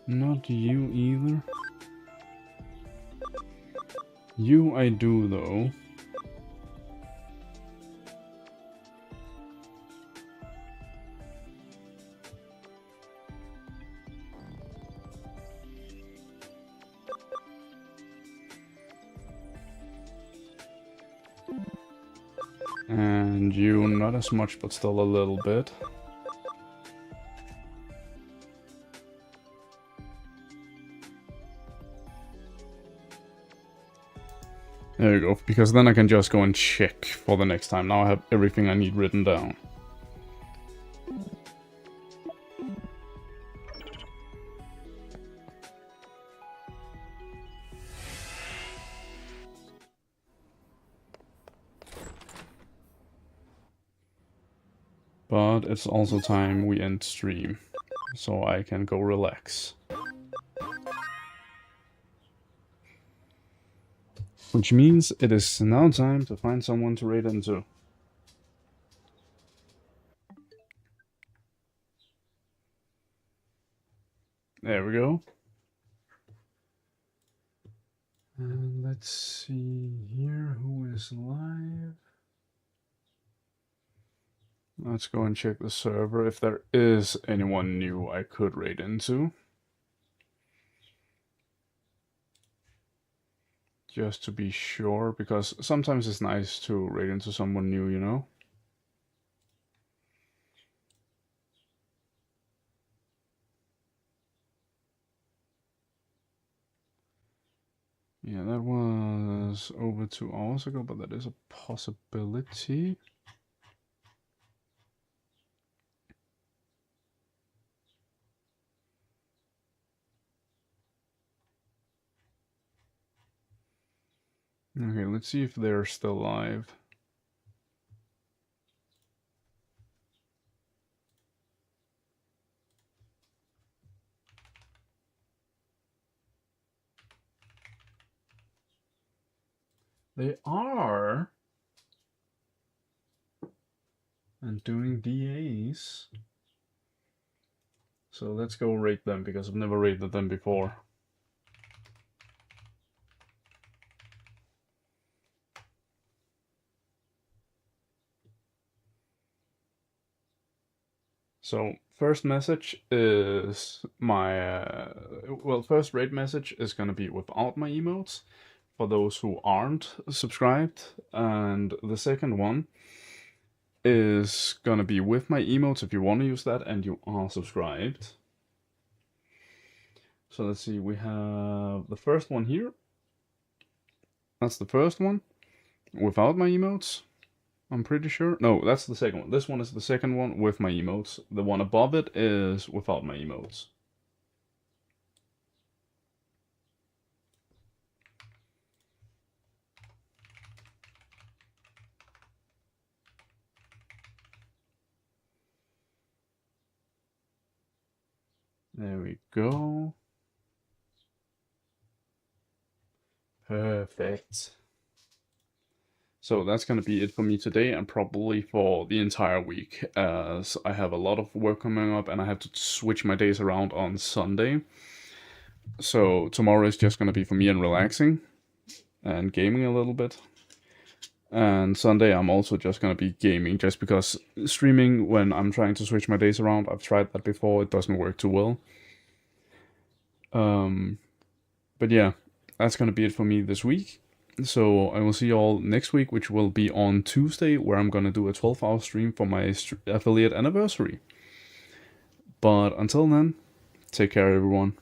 Not you either. You I do, though. And you, not as much, but still a little bit. There you go, because then I can just go and check for the next time. Now I have everything I need written down. But it's also time we end stream, so I can go relax. Which means it is now time to find someone to raid into. There we go. And let's see here who is live. Let's go and check the server if there is anyone new I could raid into. Just to be sure, because sometimes it's nice to raid into someone new, you know? Yeah, that was over 2 hours ago, but that is a possibility. Okay, let's see if they're still live. They are. And doing DAs. So let's go rate them, because I've never rated them before. So first message is my, well, first raid message is gonna be without my emotes, for those who aren't subscribed, and the second one is gonna be with my emotes if you want to use that and you are subscribed. So let's see, we have the first one here. That's the first one, without my emotes. I'm pretty sure. No, that's the second one. This one is the second one with my emotes. The one above it is without my emotes. There we go. Perfect. So that's gonna be it for me today, and probably for the entire week, as I have a lot of work coming up, and I have to switch my days around on Sunday. So tomorrow is just gonna be for me and relaxing, and gaming a little bit. And Sunday I'm also just gonna be gaming, just because streaming when I'm trying to switch my days around, I've tried that before, it doesn't work too well. But yeah, that's gonna be it for me this week. So I will see you all next week, which will be on Tuesday, where I'm gonna do a 12-hour stream for my affiliate anniversary. But until then, take care everyone.